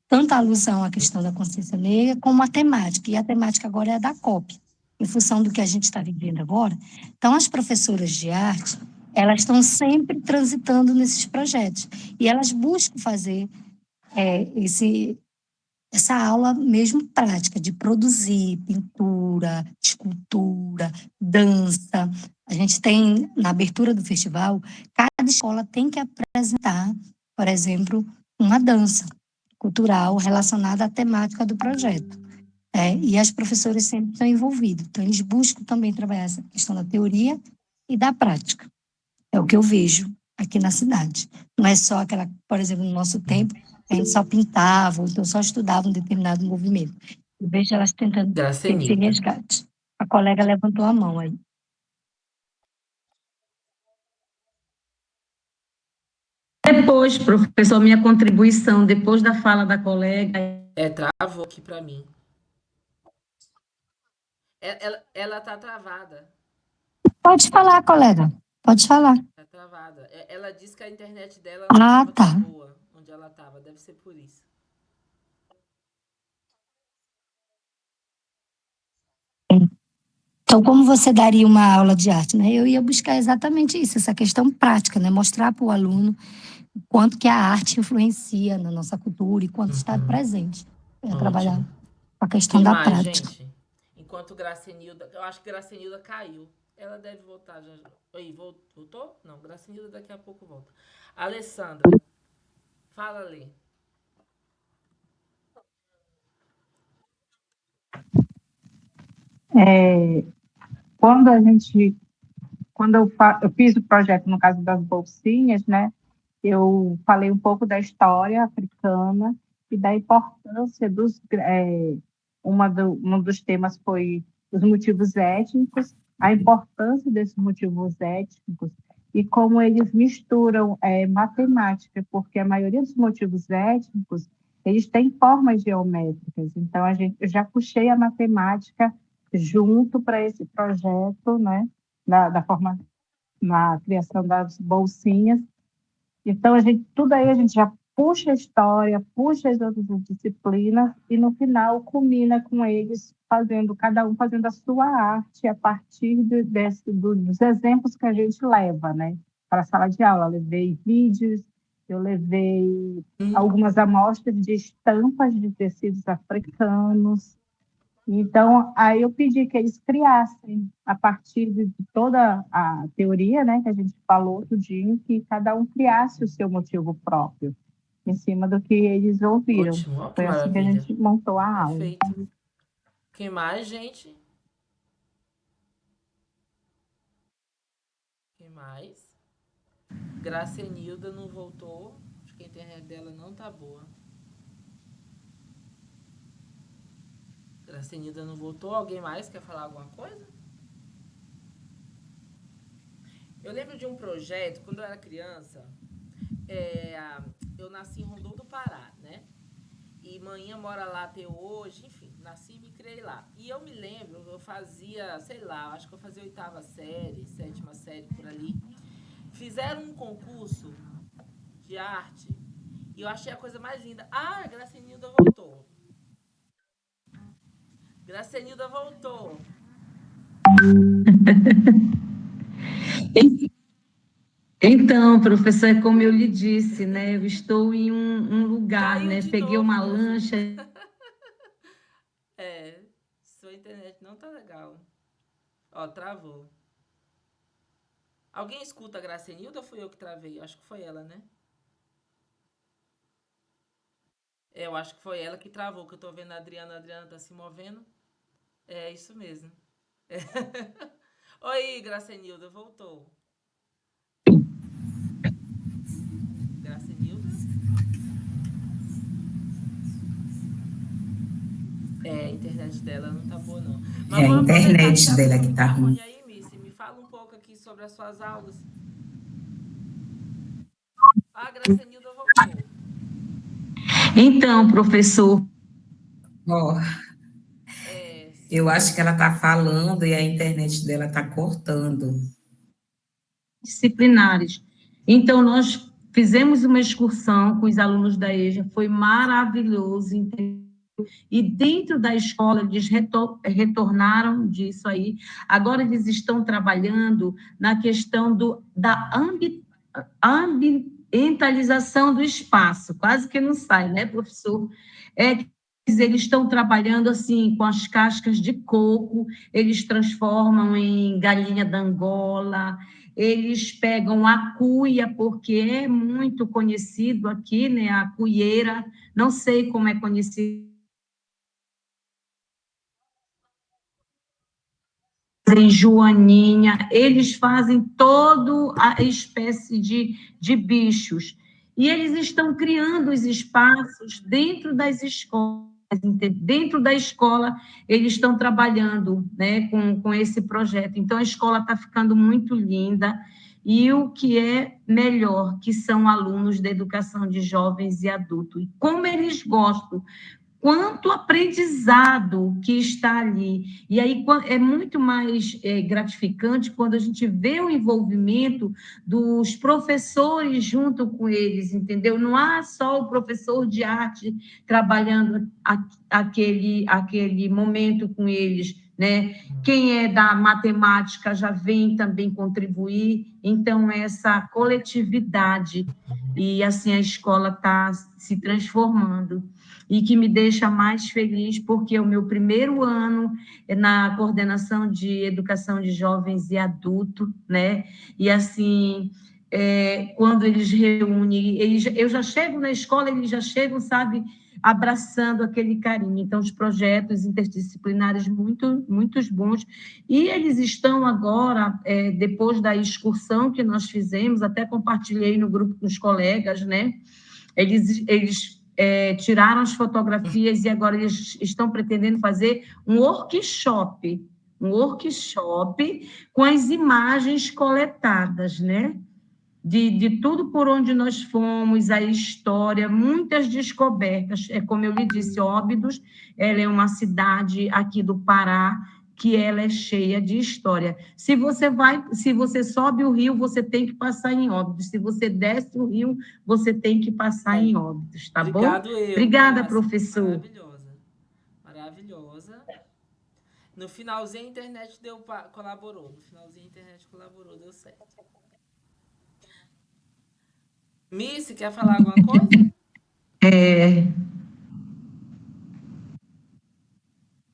Speaker 7: tanta alusão à questão da consciência negra como a temática, e a temática agora é a da COP, em função do que a gente está vivendo agora. Então, as professoras de arte, elas estão sempre transitando nesses projetos, e elas buscam fazer essa aula mesmo prática, de produzir pintura, escultura, dança. A gente tem, na abertura do festival, cada escola tem que apresentar, por exemplo, uma dança cultural relacionada à temática do projeto. E as professoras sempre estão envolvidas. Então, eles buscam também trabalhar essa questão da teoria e da prática. É o que eu vejo aqui na cidade. Não é só aquela, por exemplo, no nosso tempo, a gente só pintava, ou então só estudava um determinado movimento. Eu vejo elas tentando ter esse
Speaker 1: Gracenilda.
Speaker 7: resgate. A colega levantou a mão aí.
Speaker 2: Depois, professor, minha contribuição, depois da fala da colega.
Speaker 1: Travou aqui para mim. Ela tá travada.
Speaker 7: Pode falar, colega. Pode falar.
Speaker 1: Tá travada. Ela disse que a internet dela
Speaker 7: Ah,
Speaker 1: não estava
Speaker 7: tá.
Speaker 1: tão boa onde ela estava. Deve ser por isso.
Speaker 7: Então, como você daria uma aula de arte, né? Eu ia buscar exatamente isso, essa questão prática, né? Mostrar para o aluno o quanto que a arte influencia na nossa cultura e quanto está presente. Eu ia trabalhar com a questão
Speaker 1: Que
Speaker 7: da
Speaker 1: mais,
Speaker 7: prática.
Speaker 1: gente? Enquanto Gracenilda... Eu acho que Gracenilda caiu. Ela deve voltar já. Oi, voltou? Não, Gracenilda daqui a pouco volta. Alessandra, fala ali.
Speaker 5: Quando eu fiz o projeto, no caso das bolsinhas, né, eu falei um pouco da história africana e da importância um dos temas foi os motivos étnicos, a importância desses motivos étnicos e como eles misturam matemática, porque a maioria dos motivos étnicos, eles têm formas geométricas, então eu já puxei a matemática junto para esse projeto, né, da forma na criação das bolsinhas. Então, tudo aí a gente já puxa a história, puxa as outras disciplinas e no final culmina com eles cada um fazendo a sua arte a partir dos exemplos que a gente leva, né, para a sala de aula. Eu levei vídeos, eu levei algumas amostras de estampas de tecidos africanos. Então, aí eu pedi que eles criassem, a partir de toda a teoria, né, que a gente falou tudinho, que cada um criasse o seu motivo próprio, em cima do que eles ouviram.
Speaker 1: Ótimo, ó, que
Speaker 5: Foi assim que a
Speaker 1: maravilha.
Speaker 5: gente montou a aula.
Speaker 1: Perfeito. Quem mais, gente? Quem mais? Gracenilda não voltou. Acho que a internet dela não tá boa. Gracenilda não voltou. Alguém mais quer falar alguma coisa? Eu lembro de um projeto, quando eu era criança, eu nasci em Rondônia do Pará, né? E manhã mora lá até hoje, enfim, nasci e me criei lá. E eu me lembro, eu fazia, sei lá, acho que eu fazia 8ª série, 7ª série, por ali. Fizeram um concurso de arte e eu achei a coisa mais linda. Ah, a Gracenilda voltou. Gracenilda voltou.
Speaker 2: Então, professor, é como eu lhe disse, né? Eu estou em um lugar,
Speaker 1: Caiu
Speaker 2: né?
Speaker 1: de
Speaker 2: Peguei
Speaker 1: novo,
Speaker 2: uma
Speaker 1: minha
Speaker 2: lancha.
Speaker 1: filha. É, sua internet não tá legal. Ó, travou. Alguém escuta a Gracenilda ou fui eu que travei? Acho que foi ela, né? É, eu acho que foi ela que travou, que eu tô vendo a Adriana tá se movendo. É isso mesmo. É. Oi, Gracenilda, voltou. Gracenilda? É, a internet dela não tá boa, não. Mas
Speaker 3: É a
Speaker 1: vou aproveitar que
Speaker 3: internet
Speaker 1: você abriu
Speaker 3: dela
Speaker 1: seu
Speaker 3: que tá ruim.
Speaker 1: microfone aí, Missy. Me fala um pouco aqui sobre as suas aulas. Ah, a Gracenilda voltou.
Speaker 2: Então, professor,
Speaker 3: Ó,
Speaker 1: É,
Speaker 3: eu acho que ela tá falando e a internet dela tá cortando.
Speaker 2: disciplinares. Então, nós fizemos uma excursão com os alunos da EJA, foi maravilhoso, entendeu? E dentro da escola, eles retornaram disso aí. Agora, eles estão trabalhando na questão da ambientalização do espaço. Quase que não sai, né, professor? Eles estão trabalhando assim com as cascas de coco, eles transformam em galinha d'Angola, eles pegam a cuia, porque é muito conhecido aqui, né, a cuieira, não sei como é conhecido em Joaninha, eles fazem toda a espécie de bichos. E eles estão criando os espaços dentro das escolas. Dentro da escola, eles estão trabalhando, né, com esse projeto. Então, a escola está ficando muito linda. E o que é melhor, que são alunos da educação de jovens e adultos. E como eles gostam, quanto aprendizado que está ali. E aí é muito mais gratificante quando a gente vê o envolvimento dos professores junto com eles, entendeu? Não há só o professor de arte trabalhando aquele momento com eles, né? Quem é da matemática já vem também contribuir, então essa coletividade, e assim a escola está se transformando. E que me deixa mais feliz, porque é o meu primeiro ano na coordenação de educação de jovens e adultos, né? E assim, quando eles reúnem, eu já chego na escola, eles já chegam, sabe, abraçando aquele carinho. Então, os projetos interdisciplinares muitos bons. E eles estão agora, depois da excursão que nós fizemos, até compartilhei no grupo com os colegas, né? Eles tiraram as fotografias e agora eles estão pretendendo fazer um workshop com as imagens coletadas, né? De tudo por onde nós fomos, a história, muitas descobertas. É como eu lhe disse, Óbidos, ela é uma cidade aqui do Pará, que ela é cheia de história. Se você sobe o rio, você tem que passar em Óbidos. Se você desce o rio, você tem que passar em Óbidos, tá
Speaker 1: Obrigado,
Speaker 2: bom? Obrigada,
Speaker 1: Márcia.
Speaker 2: professor.
Speaker 1: Maravilhosa. Maravilhosa. No finalzinho a internet colaborou. No finalzinho a internet colaborou, deu certo. Missy, quer falar alguma coisa?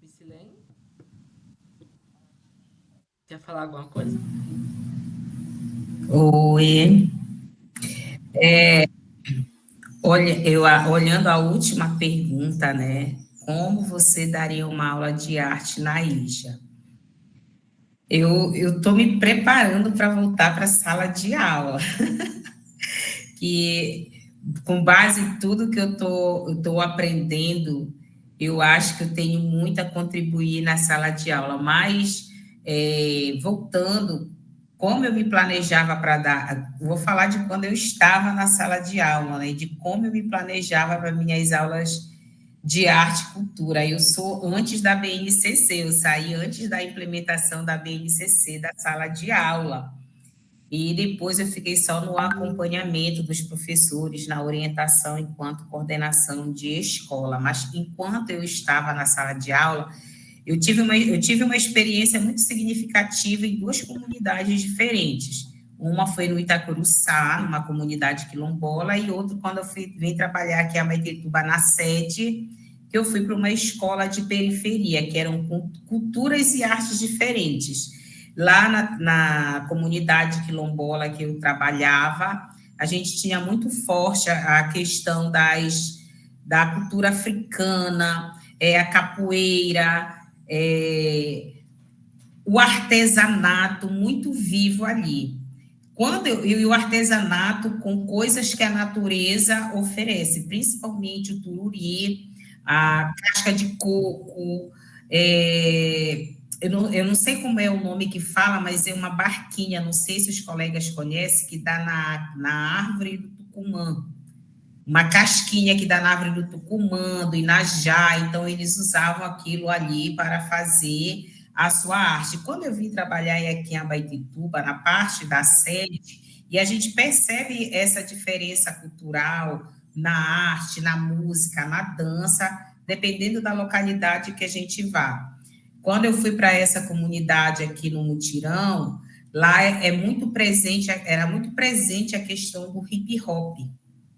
Speaker 1: Missilene? Quer falar alguma coisa?
Speaker 3: Oi. Olhando a última pergunta, né? Como você daria uma aula de arte na IJA? Eu estou me preparando para voltar para a sala de aula, que com base em tudo que eu tô aprendendo, eu acho que eu tenho muito a contribuir na sala de aula, mas voltando como eu me planejava para dar, vou falar de quando eu estava na sala de aula, né, de como eu me planejava para minhas aulas de arte e cultura. Eu sou antes da BNCC, eu saí antes da implementação da BNCC da sala de aula. E depois eu fiquei só no acompanhamento dos professores, na orientação enquanto coordenação de escola. Mas enquanto eu estava na sala de aula, eu tive uma experiência muito significativa em duas comunidades diferentes. Uma foi no Itacuruçá, numa comunidade quilombola, e outra quando eu vim trabalhar aqui em Abaetetuba, na sede, que eu fui para uma escola de periferia, que eram culturas e artes diferentes. Lá na comunidade quilombola que eu trabalhava, a gente tinha muito forte a questão da cultura africana, a capoeira, o artesanato muito vivo ali. E o artesanato com coisas que a natureza oferece, principalmente o tururi, a casca de coco, eu não sei como é o nome que fala, mas é uma barquinha, não sei se os colegas conhecem, que dá na árvore do tucumã. Uma casquinha que dá na árvore do tucumã, do inajá, então eles usavam aquilo ali para fazer a sua arte. Quando eu vim trabalhar aqui em Abaetetuba, na parte da sede, e a gente percebe essa diferença cultural na arte, na música, na dança, dependendo da localidade que a gente vá. Quando eu fui para essa comunidade aqui no Mutirão, lá era muito presente a questão do hip hop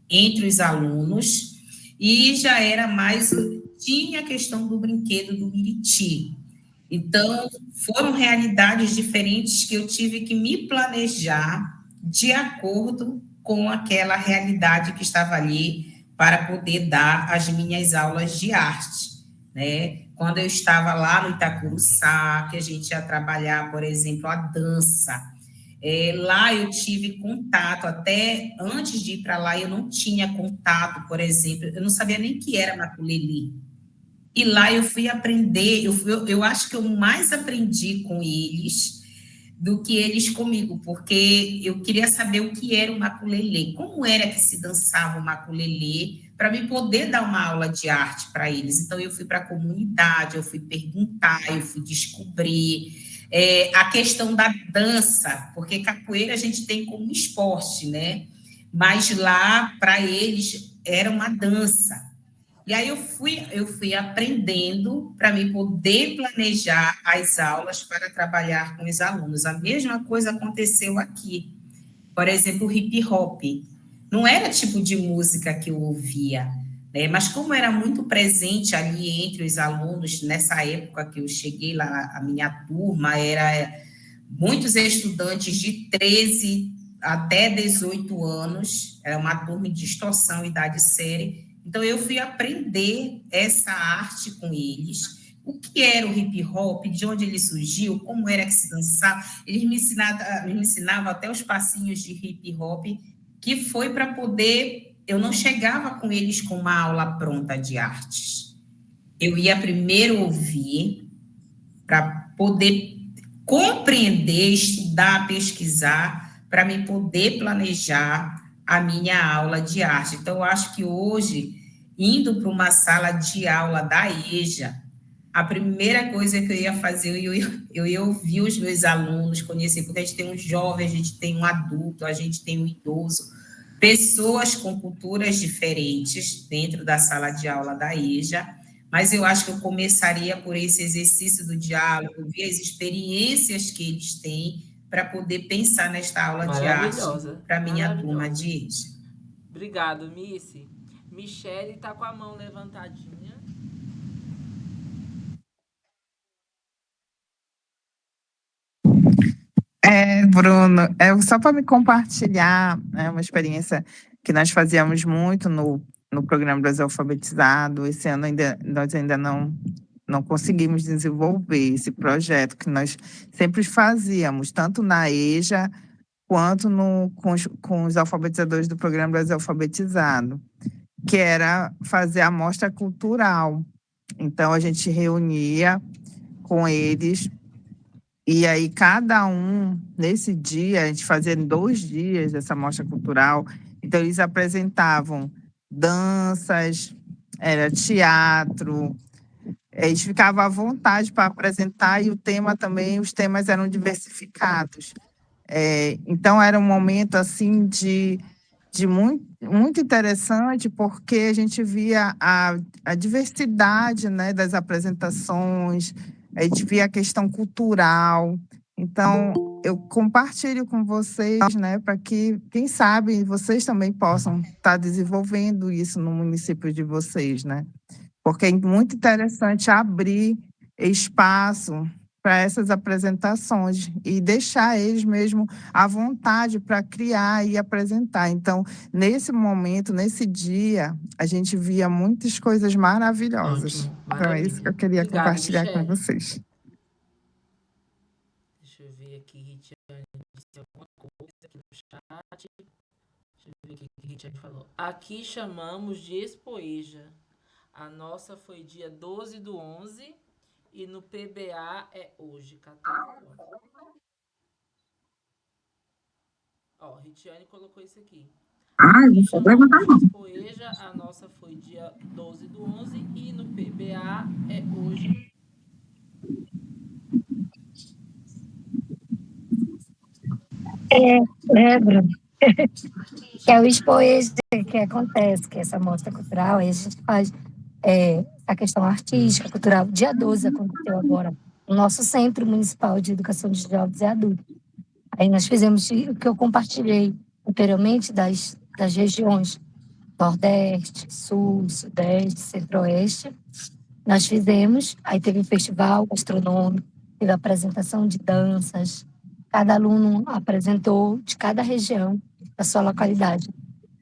Speaker 3: entre os alunos, e já era mais, tinha a questão do brinquedo do Miriti. Então, foram realidades diferentes que eu tive que me planejar de acordo com aquela realidade que estava ali para poder dar as minhas aulas de arte, né? Quando eu estava lá no Itacuruçá, que a gente ia trabalhar, por exemplo, a dança, lá eu tive contato, até antes de ir para lá eu não tinha contato, por exemplo, eu não sabia nem o que era maculelê. E lá eu fui aprender, eu acho que eu mais aprendi com eles do que eles comigo, porque eu queria saber o que era o maculelê, como era que se dançava o maculelê, para me poder dar uma aula de arte para eles. Então, eu fui para a comunidade, eu fui perguntar, eu fui descobrir a questão da dança, porque capoeira a gente tem como esporte, né? Mas lá, para eles, era uma dança. E aí eu fui aprendendo para me poder planejar as aulas para trabalhar com os alunos. A mesma coisa aconteceu aqui. Por exemplo, o hip hop. Não era tipo de música que eu ouvia, né? Mas como era muito presente ali entre os alunos, nessa época que eu cheguei lá, a minha turma era muitos estudantes de 13 até 18 anos, era uma turma de distorção, idade série. Então, eu fui aprender essa arte com eles, o que era o hip hop, de onde ele surgiu, como era que se dançava. Eles me ensinavam até os passinhos de hip hop, que foi para poder... Eu não chegava com eles com uma aula pronta de artes. Eu ia primeiro ouvir, para poder compreender, estudar, pesquisar, para me poder planejar a minha aula de arte. Então, eu acho que hoje, indo para uma sala de aula da EJA, a primeira coisa que eu ia fazer, eu ia ouvir os meus alunos, conhecer, porque a gente tem um jovem, a gente tem um adulto, a gente tem um idoso, pessoas com culturas diferentes dentro da sala de aula da EJA, mas eu acho que eu começaria por esse exercício do diálogo, ver as experiências que eles têm, para poder pensar nesta aula de arte para a minha turma de EJA.
Speaker 1: Obrigado, Missy. Michele está com a mão levantadinha.
Speaker 8: Bruno, só para me compartilhar uma experiência que nós fazíamos muito no programa Brasil Alfabetizado. Esse ano nós ainda não conseguimos desenvolver esse projeto que nós sempre fazíamos, tanto na EJA quanto com os alfabetizadores do programa Brasil Alfabetizado, que era fazer a mostra cultural. Então, a gente reunia com eles E aí, cada um, nesse dia, a gente fazia em 2 dias essa mostra cultural, então eles apresentavam danças, era teatro, eles ficavam à vontade para apresentar, e o tema também, os temas eram diversificados. Então, era um momento, assim, de muito interessante, porque a gente via a diversidade, né, das apresentações, a gente via a questão cultural. Então, eu compartilho com vocês, né, para que, quem sabe, vocês também possam estar desenvolvendo isso no município de vocês, né? Porque é muito interessante abrir espaço para essas apresentações e deixar eles mesmo à vontade para criar e apresentar. Então, nesse momento, nesse dia, a gente via muitas coisas maravilhosas.
Speaker 1: Ótimo,
Speaker 8: Então, é isso que
Speaker 1: maravilha.
Speaker 8: eu queria
Speaker 1: Obrigada,
Speaker 8: compartilhar com
Speaker 1: Michele.
Speaker 8: vocês.
Speaker 1: Deixa eu ver aqui, Ritiane disse alguma coisa aqui no chat. Deixa eu ver o que a Ritiane falou. Aqui chamamos de Expoeja. A nossa foi dia 12/11 e no PBA é hoje, 14 horas. Ó, Ritiane colocou isso aqui. Aqui chamamos de Expoeja, a nossa foi dia 12/11 e no PBA é hoje.
Speaker 7: Bruno. Que é o Expoeja que acontece, que é essa mostra cultural, aí a gente faz a questão artística, cultural. Dia 12 aconteceu agora no nosso Centro Municipal de Educação de Jovens e Adultos. Aí nós fizemos o que eu compartilhei anteriormente das regiões Nordeste, Sul, Sudeste, Centro-Oeste. Nós fizemos, aí teve um festival gastronômico, teve apresentação de danças, cada aluno apresentou de cada região da sua localidade.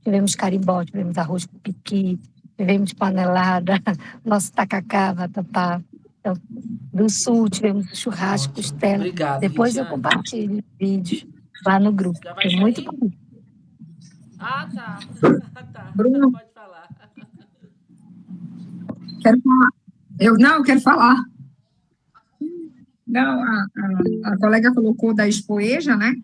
Speaker 7: Tivemos carimbó, tivemos arroz com piqui, tivemos panelada, nosso tacacá, vatapá. Então, do Sul tivemos churrasco,
Speaker 1: Ótimo.
Speaker 7: costela.
Speaker 1: Obrigado,
Speaker 7: Depois eu
Speaker 1: Ritiane.
Speaker 7: compartilho vídeos lá no grupo.
Speaker 1: Já vai
Speaker 7: Foi muito
Speaker 1: sair?
Speaker 7: bom.
Speaker 1: Ah, tá. Tá.
Speaker 6: Bruno.
Speaker 1: Pode falar.
Speaker 6: Quero falar. Eu quero falar. Não, a colega colocou da Expoeja, né?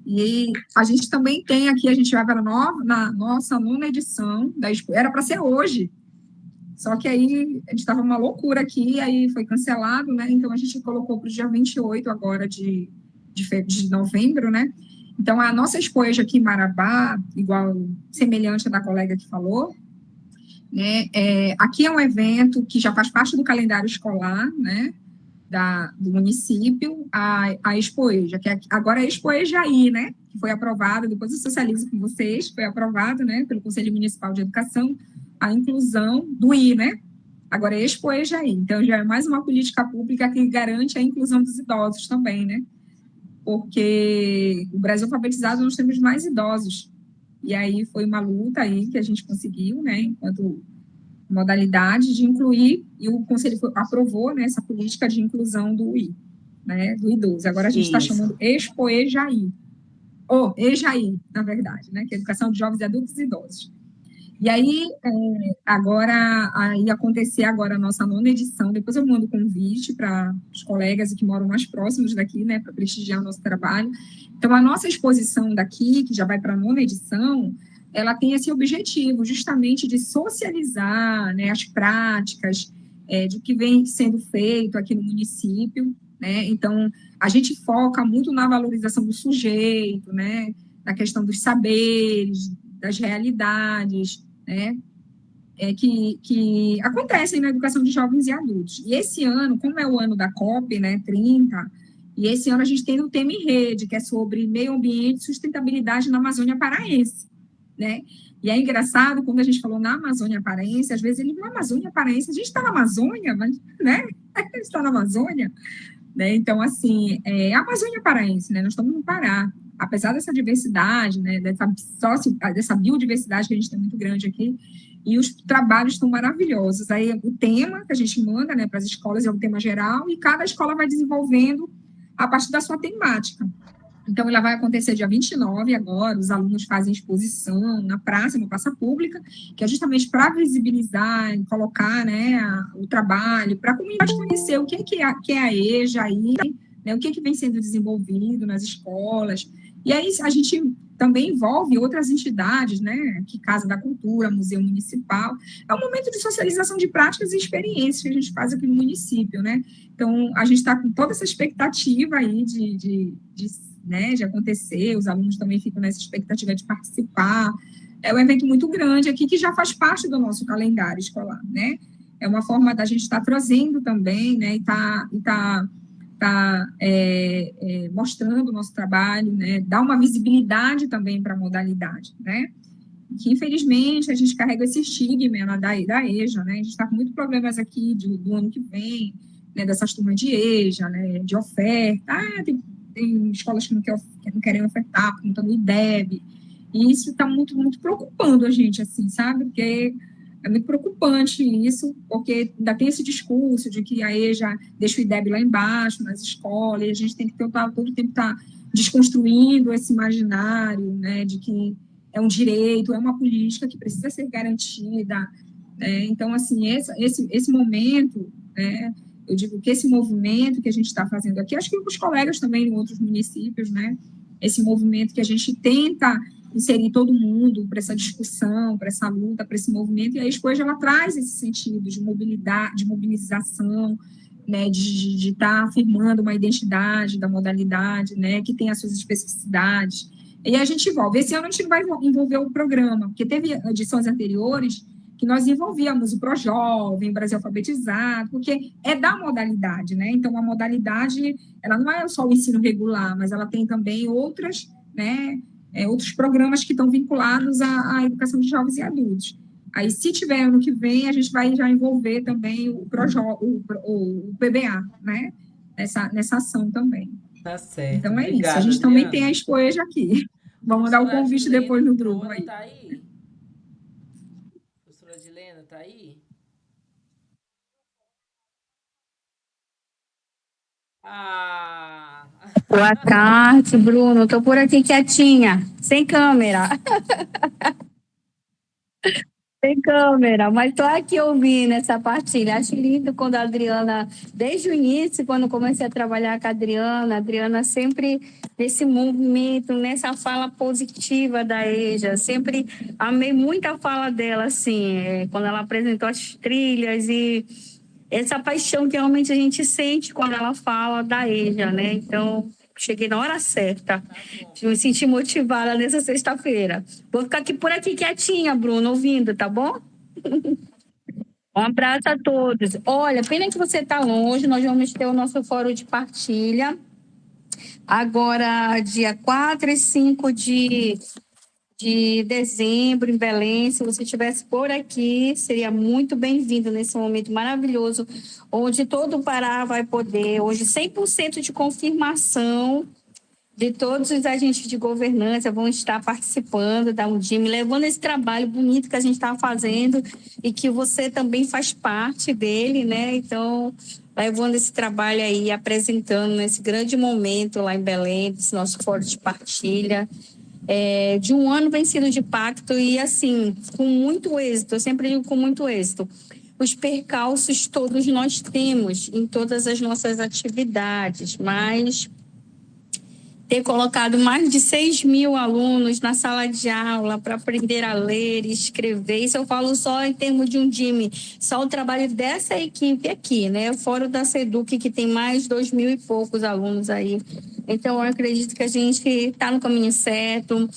Speaker 6: E a gente também tem aqui, a gente vai para na nossa 9ª edição da Expoeja. Era para ser hoje. Só que aí a gente estava uma loucura aqui, aí foi cancelado, né? Então a gente colocou para o dia 28 agora de novembro, né? Então a nossa Expoeja aqui em Marabá, igual, semelhante à da colega que falou, né? Aqui é um evento que já faz parte do calendário escolar, né? Do município, a Expoeja, que agora é a Expoejaí, né? Que foi aprovada, depois eu socializo com vocês, foi aprovado, né? Pelo Conselho Municipal de Educação, a inclusão do I, né? Agora é Expoejaí. Então, já é mais uma política pública que garante a inclusão dos idosos também, né? Porque o Brasil alfabetizado nós temos mais idosos. E aí foi uma luta aí que a gente conseguiu, né? Enquanto modalidade de incluir, e o Conselho aprovou, né, essa política de inclusão do I, né, do idoso. Agora a gente está chamando Expoejaí, ou Ejaí, na verdade, né, que é Educação de Jovens, Adultos e Idosos. E aí, ia acontecer agora a nossa 9ª edição, depois eu mando o convite para os colegas que moram mais próximos daqui, né, para prestigiar o nosso trabalho. Então, a nossa exposição daqui, que já vai para a 9ª edição, ela tem esse objetivo, justamente de socializar, né, as práticas do que vem sendo feito aqui no município, né? Então, a gente foca muito na valorização do sujeito, né, na questão dos saberes, das realidades, né, que acontecem na educação de jovens e adultos. E esse ano, como é o ano da COP, né, 30, e esse ano a gente tem o tema em rede, que é sobre meio ambiente e sustentabilidade na Amazônia Paraense, né? E é engraçado, quando a gente falou na Amazônia Paraense, às vezes ele na Amazônia Paraense, a gente está na Amazônia, mas, né? A gente está na Amazônia, né? Então, assim, a Amazônia Paraense, né? Nós estamos no Pará, apesar dessa diversidade, né? Dessa biodiversidade que a gente tem muito grande aqui, e os trabalhos estão maravilhosos. Aí o tema que a gente manda, né, para as escolas é um tema geral, e cada escola vai desenvolvendo a partir da sua temática. Então, ela vai acontecer dia 29 agora, os alunos fazem exposição na praça pública, que é justamente para visibilizar e colocar, né, o trabalho, para a comunidade conhecer o que é a Ejaí, né? O que vem sendo desenvolvido nas escolas. E aí a gente também envolve outras entidades, né? Que Casa da Cultura, Museu Municipal. É um momento de socialização de práticas e experiências que a gente faz aqui no município, né? Então, a gente está com toda essa expectativa aí de acontecer, os alunos também ficam nessa expectativa de participar. É um evento muito grande aqui, que já faz parte do nosso calendário escolar, né? É uma forma da gente estar trazendo também, né? Mostrando o nosso trabalho, né? Dar uma visibilidade também para a modalidade, né? Que, infelizmente, a gente carrega esse estigma da EJA, né? A gente está com muitos problemas aqui do ano que vem, né? Dessas turmas de EJA, né? De oferta. Tem escolas que não querem ofertar, porque não estão no IDEB. E isso está muito, muito preocupando a gente, assim, sabe? Porque é muito preocupante isso, porque ainda tem esse discurso de que a EJA deixa o IDEB lá embaixo, nas escolas, e a gente tem que todo tempo estar desconstruindo esse imaginário, né? De que é um direito, é uma política que precisa ser garantida, né? Então, assim, esse momento, né? Eu digo que esse movimento que a gente está fazendo aqui, acho que os colegas também em outros municípios, né? Esse movimento que a gente tenta inserir todo mundo para essa discussão, para essa luta, para esse movimento, e a Expo ela traz esse sentido de mobilidade, de mobilização, né, de estar afirmando uma identidade da modalidade, né, que tem as suas especificidades, e a gente envolve. Esse ano a gente não vai envolver o programa, porque teve edições anteriores que nós envolvíamos o ProJovem, Brasil Alfabetizado, porque é da modalidade, né, então a modalidade, ela não é só o ensino regular, mas ela tem também outras, né, outros programas que estão vinculados à educação de jovens e adultos. Aí, se tiver ano que vem, a gente vai já envolver também o PBA, né? Nessa ação também.
Speaker 1: Tá certo.
Speaker 6: Então, é
Speaker 1: Obrigada,
Speaker 6: isso. A gente
Speaker 1: Adriana.
Speaker 6: também tem a Expoeja aqui. Vamos mandar o convite depois no grupo aí.
Speaker 1: Tá aí? Professora Adilena, tá aí?
Speaker 7: Boa tarde, Bruno. Estou por aqui quietinha, sem câmera. Sem câmera, mas estou aqui ouvindo essa partilha. Acho lindo quando a Adriana, desde o início, quando comecei a trabalhar com a Adriana sempre nesse movimento, nessa fala positiva da EJA. Sempre amei muito a fala dela, assim, quando ela apresentou as trilhas e essa paixão que realmente a gente sente quando ela fala da EJA, né? Então, cheguei na hora certa. Me senti motivada nessa sexta-feira. Vou ficar por aqui quietinha, Bruno, ouvindo, tá bom? Um abraço a todos. Olha, pena que você está longe, nós vamos ter o nosso fórum de partilha. Agora, dia 4 e 5 de dezembro, em Belém. Se você estivesse por aqui, seria muito bem-vindo nesse momento maravilhoso, onde todo o Pará vai poder, hoje 100% de confirmação de todos os agentes de governança vão estar participando da Undime, levando esse trabalho bonito que a gente está fazendo e que você também faz parte dele, né? Então, levando esse trabalho aí, apresentando nesse grande momento lá em Belém, desse nosso fórum de partilha, de um ano vencido de pacto e, assim, com muito êxito, eu sempre digo com muito êxito. Os percalços todos nós temos em todas as nossas atividades, mas ter colocado mais de 6.000 alunos na sala de aula para aprender a ler e escrever, isso eu falo só em termos de Undime, só o trabalho dessa equipe aqui, né? Fora da SEDUC, que tem mais 2.000 e poucos alunos aí. Então, eu acredito que a gente está no caminho certo.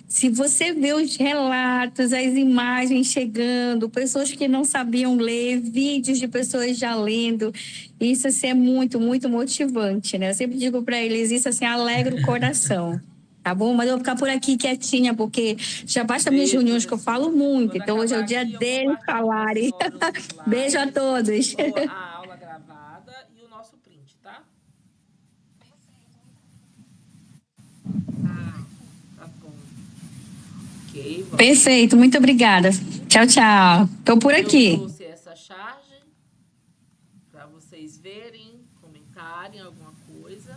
Speaker 7: Se você vê os relatos, as imagens chegando, pessoas que não sabiam ler, vídeos de pessoas já lendo, isso assim, é muito, muito motivante, né? Eu sempre digo para eles, isso assim, alegra o coração, tá bom? Mas eu vou ficar por aqui quietinha, porque já basta minhas reuniões que eu falo muito, então hoje é o dia deles falarem. Beijo a todos.
Speaker 1: A aula gravada e o nosso print, tá? Tá bom. Ok, vamos.
Speaker 7: Perfeito, muito obrigada. Tchau, tchau. Estou por aqui.
Speaker 1: Eu trouxe essa charge para vocês verem, comentarem alguma coisa.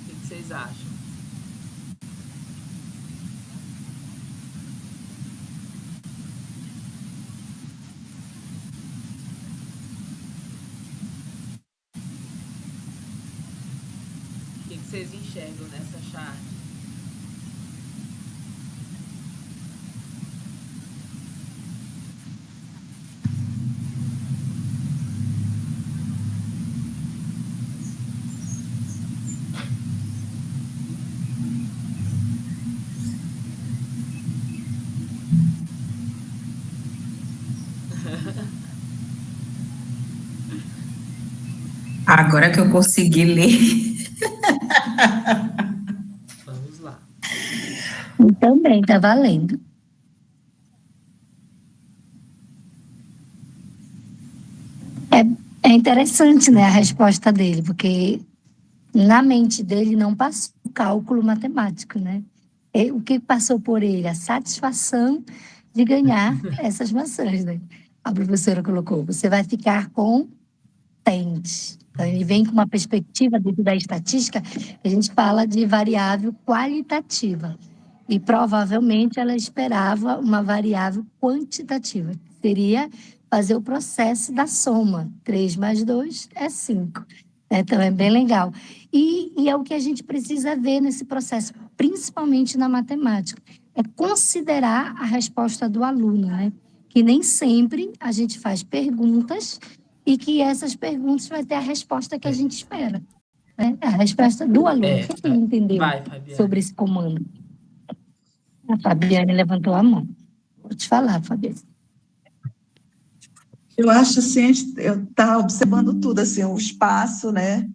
Speaker 1: O que vocês acham? vocês enxergam nessa chart?
Speaker 3: Agora que eu consegui ler.
Speaker 1: Vamos lá.
Speaker 7: Também está valendo. É interessante, né, a resposta dele, porque na mente dele não passou o cálculo matemático, né? O que passou por ele? A satisfação de ganhar essas maçãs, né? A professora colocou, você vai ficar contente. Então, ele vem com uma perspectiva dentro da estatística, a gente fala de variável qualitativa. E provavelmente ela esperava uma variável quantitativa. Seria fazer o processo da soma. 3 mais 2 é 5. Então, é bem legal. E é o que a gente precisa ver nesse processo, principalmente na matemática. É considerar a resposta do aluno, né? Que nem sempre a gente faz perguntas e que essas perguntas vai ter a resposta que a gente espera. Né? A resposta do aluno. O que ele entendeu sobre esse comando? A Fabiane levantou a mão. Vou te falar, Fabiane.
Speaker 4: Eu acho assim, eu estava observando tudo, assim, o espaço, né?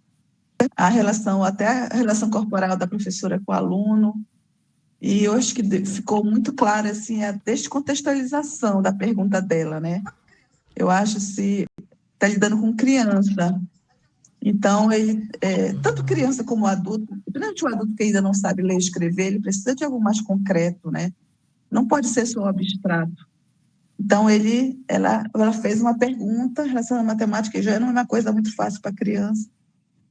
Speaker 4: A relação, até a relação corporal da professora com o aluno. E eu acho que ficou muito claro, assim, a descontextualização da pergunta dela, né? Eu acho que está lidando com criança. Então, ele, tanto criança como adulto, principalmente o adulto que ainda não sabe ler e escrever, ele precisa de algo mais concreto, né? Não pode ser só abstrato. Então, ela fez uma pergunta relacionada à matemática, que já era uma coisa muito fácil para a criança,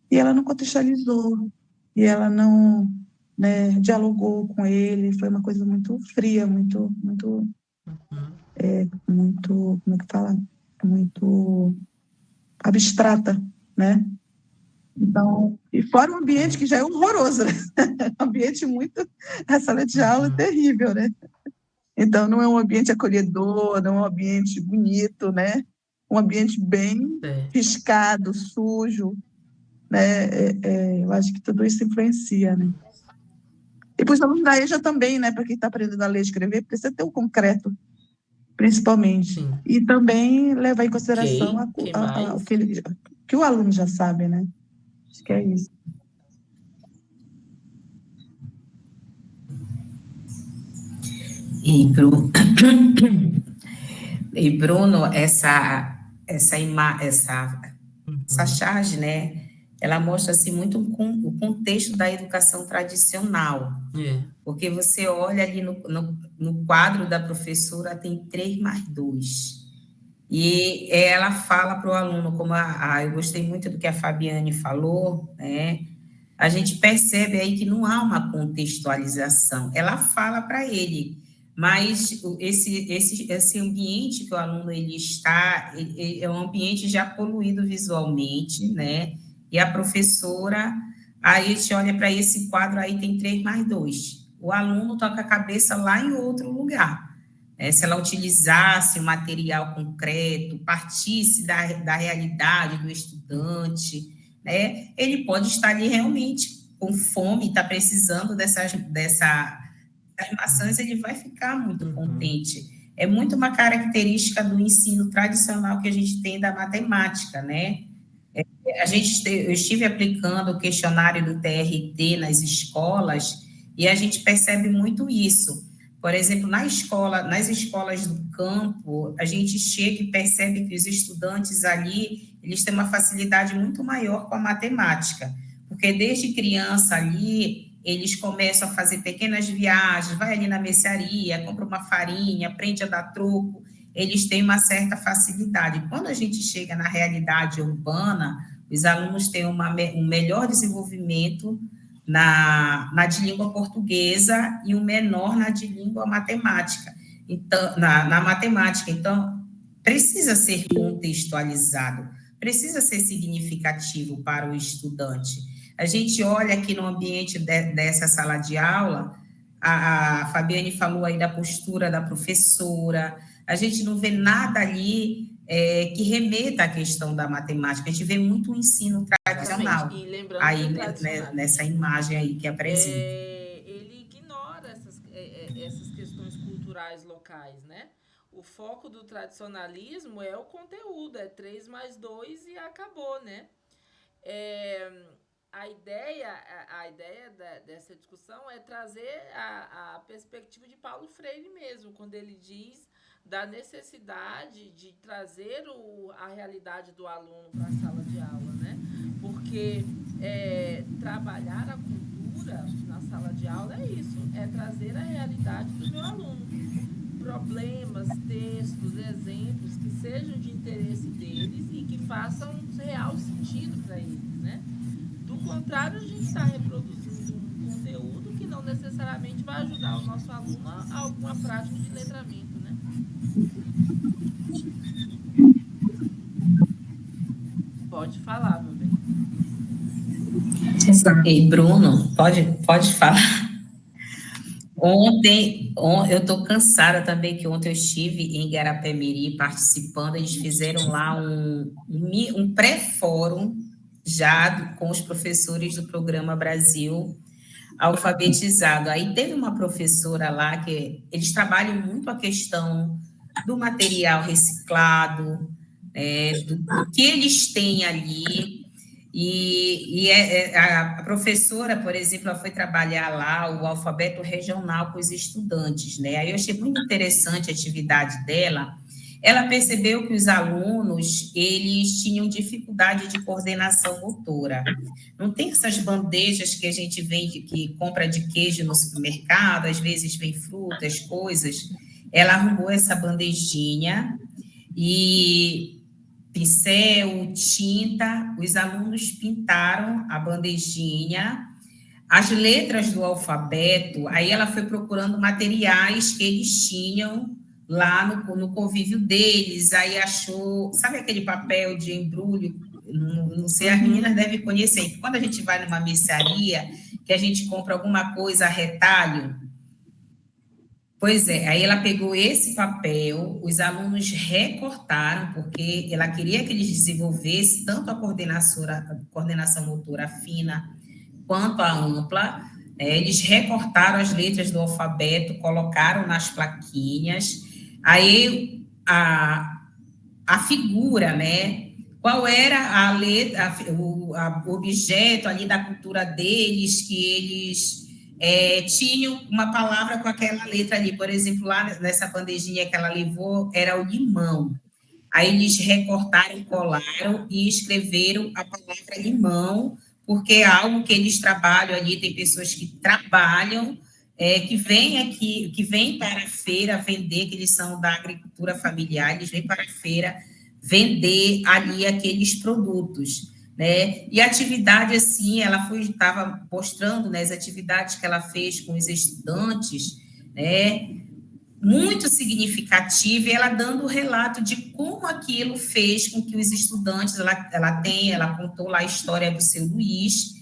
Speaker 4: e ela não contextualizou, e ela não, né, dialogou com ele, foi uma coisa muito fria, muito, como é que fala? Muito abstrata, né? Então, e fora um ambiente que já é horroroso, né? Um ambiente muito... A sala de aula é terrível, né? Então, não é um ambiente acolhedor, não é um ambiente bonito, né? Um ambiente bem riscado, sujo, né? Eu acho que tudo isso influencia, né? E para os alunos da EJA também, né? Para quem está aprendendo a ler e escrever, precisa ter o concreto, principalmente. Sim. E também levar em consideração o que o aluno já sabe, né? Acho que é isso.
Speaker 3: E Bruno, essa charge, né? Ela mostra assim muito o contexto da educação tradicional. Porque você olha ali no quadro da professora, tem 3 mais 2. E ela fala para o aluno, como eu gostei muito do que a Fabiane falou, né? A gente percebe aí que não há uma contextualização. Ela fala para ele, mas esse ambiente que o aluno ele está, é um ambiente já poluído visualmente, né? E a professora, aí a gente olha para esse quadro, aí tem 3 mais 2. O aluno toca a cabeça lá em outro lugar. Se ela utilizasse um material concreto, partisse da realidade do estudante, né, ele pode estar ali realmente com fome, está precisando dessas maçãs, ele vai ficar muito contente. É muito uma característica do ensino tradicional que a gente tem da matemática, né? Eu estive aplicando o questionário do TRT nas escolas e a gente percebe muito isso. Por exemplo, nas escolas do campo, a gente chega e percebe que os estudantes ali, eles têm uma facilidade muito maior com a matemática, porque desde criança ali, eles começam a fazer pequenas viagens, vai ali na mercearia, compra uma farinha, aprende a dar troco, eles têm uma certa facilidade. Quando a gente chega na realidade urbana, os alunos têm um melhor desenvolvimento na de língua portuguesa e um menor na de língua matemática. Então, na matemática. Então, precisa ser contextualizado, precisa ser significativo para o estudante. A gente olha aqui no ambiente dessa sala de aula, a Fabiane falou aí da postura da professora, a gente não vê nada ali que remeta à questão da matemática, a gente vê muito o ensino tradicional,
Speaker 1: E lembrando
Speaker 3: aí
Speaker 1: que o tradicionalismo,
Speaker 3: nessa imagem aí que apresenta.
Speaker 1: Ele ignora essas questões culturais locais, né? O foco do tradicionalismo é o conteúdo, é 3 mais 2 e acabou, né? A ideia dessa discussão é trazer a perspectiva de Paulo Freire mesmo, quando ele diz da necessidade de trazer a realidade do aluno para a sala de aula, né? Porque trabalhar a cultura na sala de aula é isso, é trazer a realidade do meu aluno. Problemas, textos, exemplos que sejam de interesse deles e que façam real sentido para eles, né? Do contrário, a gente está reproduzindo um conteúdo que não necessariamente vai ajudar o nosso aluno a alguma prática de letramento, né? Pode falar, meu bem.
Speaker 3: E Bruno, pode falar. Ontem, eu estou cansada também, que ontem eu estive em Guarapé-Miri participando, eles fizeram lá um pré-fórum já com os professores do Programa Brasil Alfabetizado. Aí teve uma professora lá que eles trabalham muito a questão do material reciclado, do que eles têm ali. E a professora, por exemplo, ela foi trabalhar lá o alfabeto regional com os estudantes, né? Aí eu achei muito interessante a atividade dela. Ela percebeu que os alunos, eles tinham dificuldade de coordenação motora. Não tem essas bandejas que a gente vende, que compra de queijo no supermercado, às vezes vem frutas, coisas. Ela arrumou essa bandejinha e pincel, tinta, os alunos pintaram a bandejinha, as letras do alfabeto, aí ela foi procurando materiais que eles tinham lá no convívio deles, aí achou, sabe aquele papel de embrulho? Não sei, as meninas devem conhecer, quando a gente vai numa mercearia, que a gente compra alguma coisa a retalho. Pois é, aí ela pegou esse papel, os alunos recortaram, porque ela queria que eles desenvolvessem tanto a coordenação motora fina quanto a ampla. Eles recortaram as letras do alfabeto, colocaram nas plaquinhas. Aí a figura, né? Qual era a letra, o objeto ali da cultura deles, que eles tinham uma palavra com aquela letra ali. Por exemplo, lá nessa bandejinha que ela levou, era o limão. Aí eles recortaram, colaram e escreveram a palavra limão, porque é algo que eles trabalham ali, tem pessoas que trabalham, que vêm aqui, que vêm para a feira vender, que eles são da agricultura familiar, eles vêm para a feira vender ali aqueles produtos, né? E a atividade, assim, ela estava mostrando, né, as atividades que ela fez com os estudantes, né, muito significativa, e ela dando o relato de como aquilo fez com que os estudantes, ela contou lá a história do seu Luiz,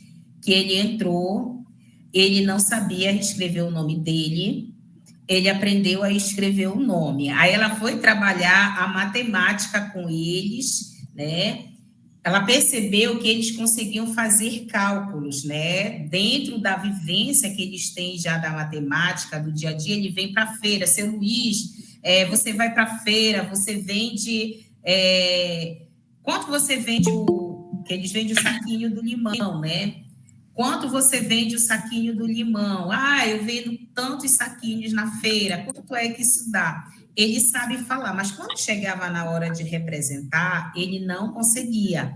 Speaker 3: que ele entrou, ele não sabia escrever o nome dele, ele aprendeu a escrever o nome. Aí ela foi trabalhar a matemática com eles, né? Ela percebeu que eles conseguiam fazer cálculos, né? Dentro da vivência que eles têm já da matemática, do dia a dia, ele vem para a feira. Seu Luiz, você vai para a feira, você vende... quanto você vende que eles vendem o saquinho do limão, né? Quanto você vende o saquinho do limão? Eu vendo tantos saquinhos na feira. Quanto é que isso dá? Ele sabe falar, mas quando chegava na hora de representar, ele não conseguia,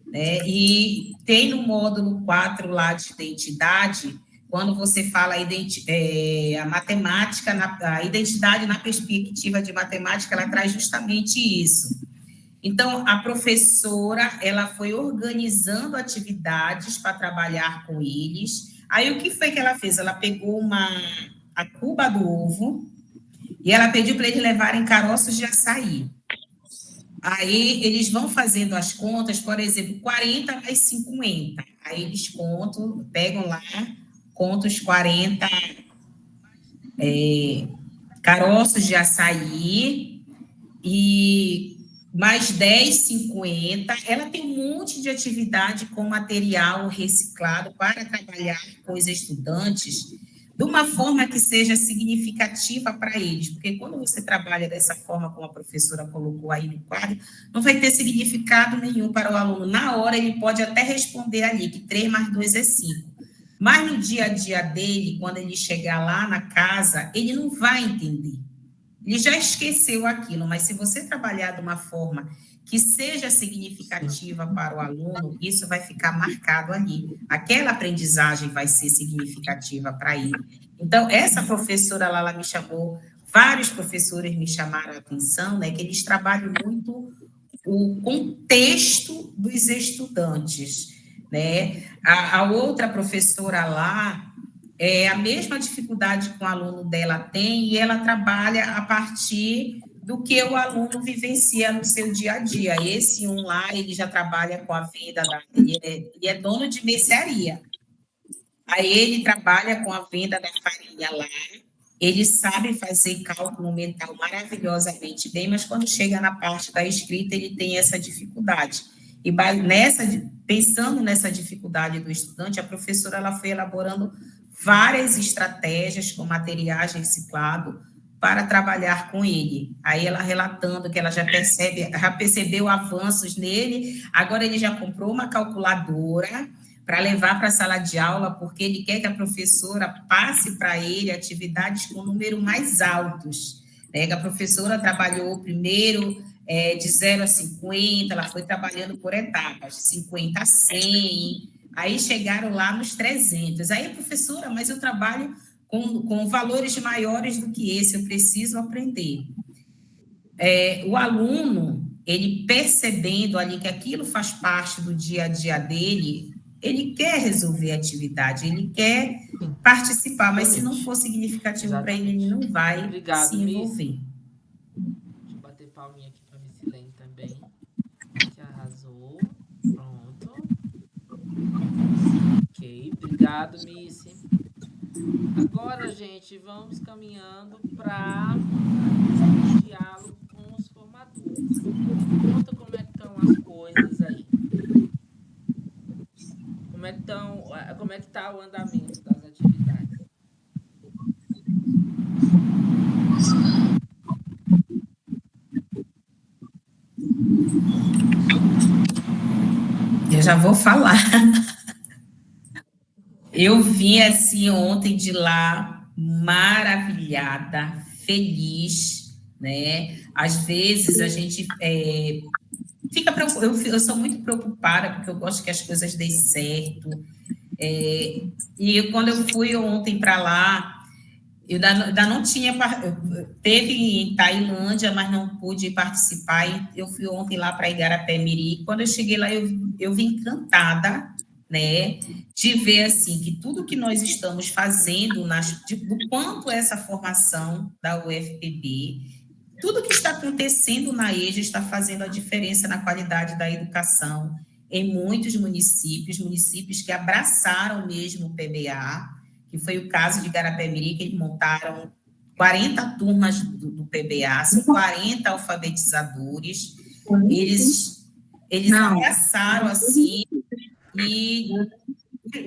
Speaker 3: né? E tem no módulo 4 lá de identidade, quando você fala a matemática, a identidade na perspectiva de matemática, ela traz justamente isso. Então, a professora, ela foi organizando atividades para trabalhar com eles. Aí, o que foi que ela fez? Ela pegou a cuba do ovo e ela pediu para eles levarem caroços de açaí. Aí, eles vão fazendo as contas, por exemplo, 40 mais 50. aí eles pegam lá, contam os 40 caroços de açaí e mais 10, 50. Ela tem um monte de atividade com material reciclado para trabalhar com os estudantes de uma forma que seja significativa para eles, porque quando você trabalha dessa forma, como a professora colocou aí no quadro, não vai ter significado nenhum para o aluno. Na hora, ele pode até responder ali, que 3 mais 2 é 5. Mas no dia a dia dele, quando ele chegar lá na casa, ele não vai entender. Ele já esqueceu aquilo, mas se você trabalhar de uma forma que seja significativa para o aluno, isso vai ficar marcado ali. Aquela aprendizagem vai ser significativa para ele. Então, essa professora lá, ela me chamou, vários professores me chamaram a atenção, né, que eles trabalham muito o contexto dos estudantes, né? A outra professora lá, a mesma dificuldade que o aluno dela tem, e ela trabalha a partir do que o aluno vivencia no seu dia a dia. Esse lá, ele já trabalha com a venda, ele é dono de mercearia. Aí ele trabalha com a venda da farinha lá, ele sabe fazer cálculo mental maravilhosamente bem, mas quando chega na parte da escrita, ele tem essa dificuldade. E pensando nessa dificuldade do estudante, a professora ela foi elaborando várias estratégias com materiais reciclados para trabalhar com ele. Aí ela relatando que ela já percebeu avanços nele, agora ele já comprou uma calculadora para levar para a sala de aula, porque ele quer que a professora passe para ele atividades com número mais altos, né? Que a professora trabalhou primeiro de 0 a 50, ela foi trabalhando por etapas, 50 a 100, aí chegaram lá nos 300. Aí a professora, mas eu trabalho com valores maiores do que esse, eu preciso aprender. O aluno, ele percebendo ali que aquilo faz parte do dia a dia dele, ele quer resolver a atividade, ele quer participar, mas se não for significativo para ele, ele não vai se envolver.
Speaker 1: Deixa eu bater palminha aqui para a Missilene também, que arrasou. Pronto. Ok, obrigado, Missy. Agora, gente, vamos caminhando para o diálogo com os formadores. Conta como é que estão as coisas aí. Como é que está o andamento das atividades?
Speaker 3: Eu já vou falar. Eu vim assim ontem de lá maravilhada, feliz, né? Às vezes a gente fica preocupada, eu sou muito preocupada porque eu gosto que as coisas deem certo. E quando eu fui ontem para lá, eu ainda não tinha, teve em Tailândia, mas não pude participar. Eu fui ontem lá para Igarapé-Miri. Quando eu cheguei lá, eu vim encantada, né, de ver assim que tudo que nós estamos fazendo, do quanto essa formação da UFPB, tudo que está acontecendo na EJA está fazendo a diferença na qualidade da educação em muitos municípios que abraçaram mesmo o PBA, que foi o caso de Igarapé-Miri, que eles montaram 40 turmas do PBA, são 40 alfabetizadores, eles abraçaram assim, e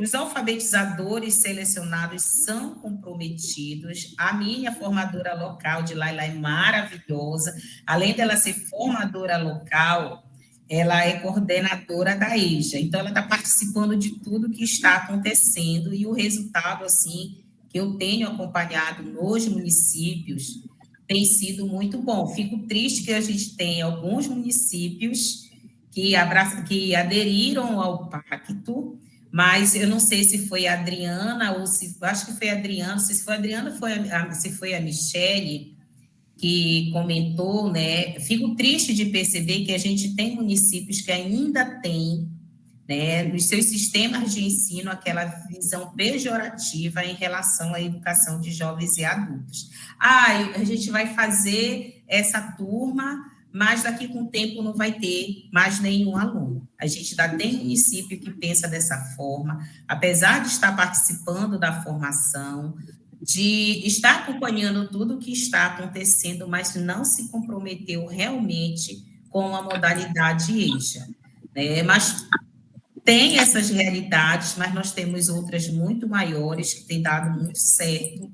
Speaker 3: os alfabetizadores selecionados são comprometidos. A minha formadora local de lá, ela é maravilhosa, além dela ser formadora local, ela é coordenadora da EJA, então ela está participando de tudo que está acontecendo, e o resultado, assim, que eu tenho acompanhado nos municípios, tem sido muito bom. Fico triste que a gente tem alguns municípios que aderiram ao pacto, mas eu não sei se foi a Adriana, ou acho que foi a Adriana, não sei se foi a Adriana, se foi a Michele, que comentou, né? Fico triste de perceber que a gente tem municípios que ainda têm, né, nos seus sistemas de ensino, aquela visão pejorativa em relação à educação de jovens e adultos. A gente vai fazer essa turma, mas daqui com o tempo não vai ter mais nenhum aluno. A gente ainda tem município que pensa dessa forma, apesar de estar participando da formação, de estar acompanhando tudo o que está acontecendo, mas não se comprometeu realmente com a modalidade EJA, né? Mas tem essas realidades, mas nós temos outras muito maiores que têm dado muito certo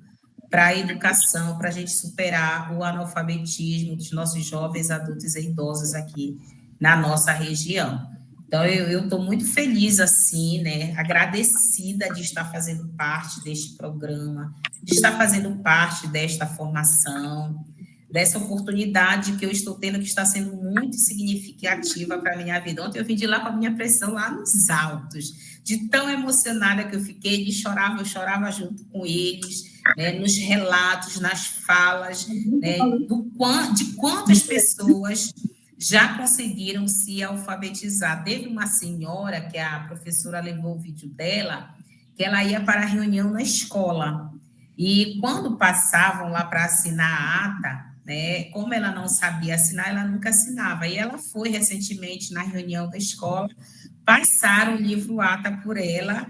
Speaker 3: para a educação, para a gente superar o analfabetismo dos nossos jovens, adultos e idosos aqui na nossa região. Então, eu estou muito feliz, assim, né, agradecida de estar fazendo parte deste programa, de estar fazendo parte desta formação, dessa oportunidade que eu estou tendo, que está sendo muito significativa para a minha vida. Ontem eu vim de lá com a minha pressão lá nos altos, de tão emocionada que eu fiquei, eu chorava junto com eles, né, nos relatos, nas falas, né, de quantas pessoas já conseguiram se alfabetizar. Teve uma senhora, que a professora levou o vídeo dela, que ela ia para a reunião na escola, e quando passavam lá para assinar a ata, né, como ela não sabia assinar, ela nunca assinava. E ela foi recentemente na reunião da escola, passaram o livro ata por ela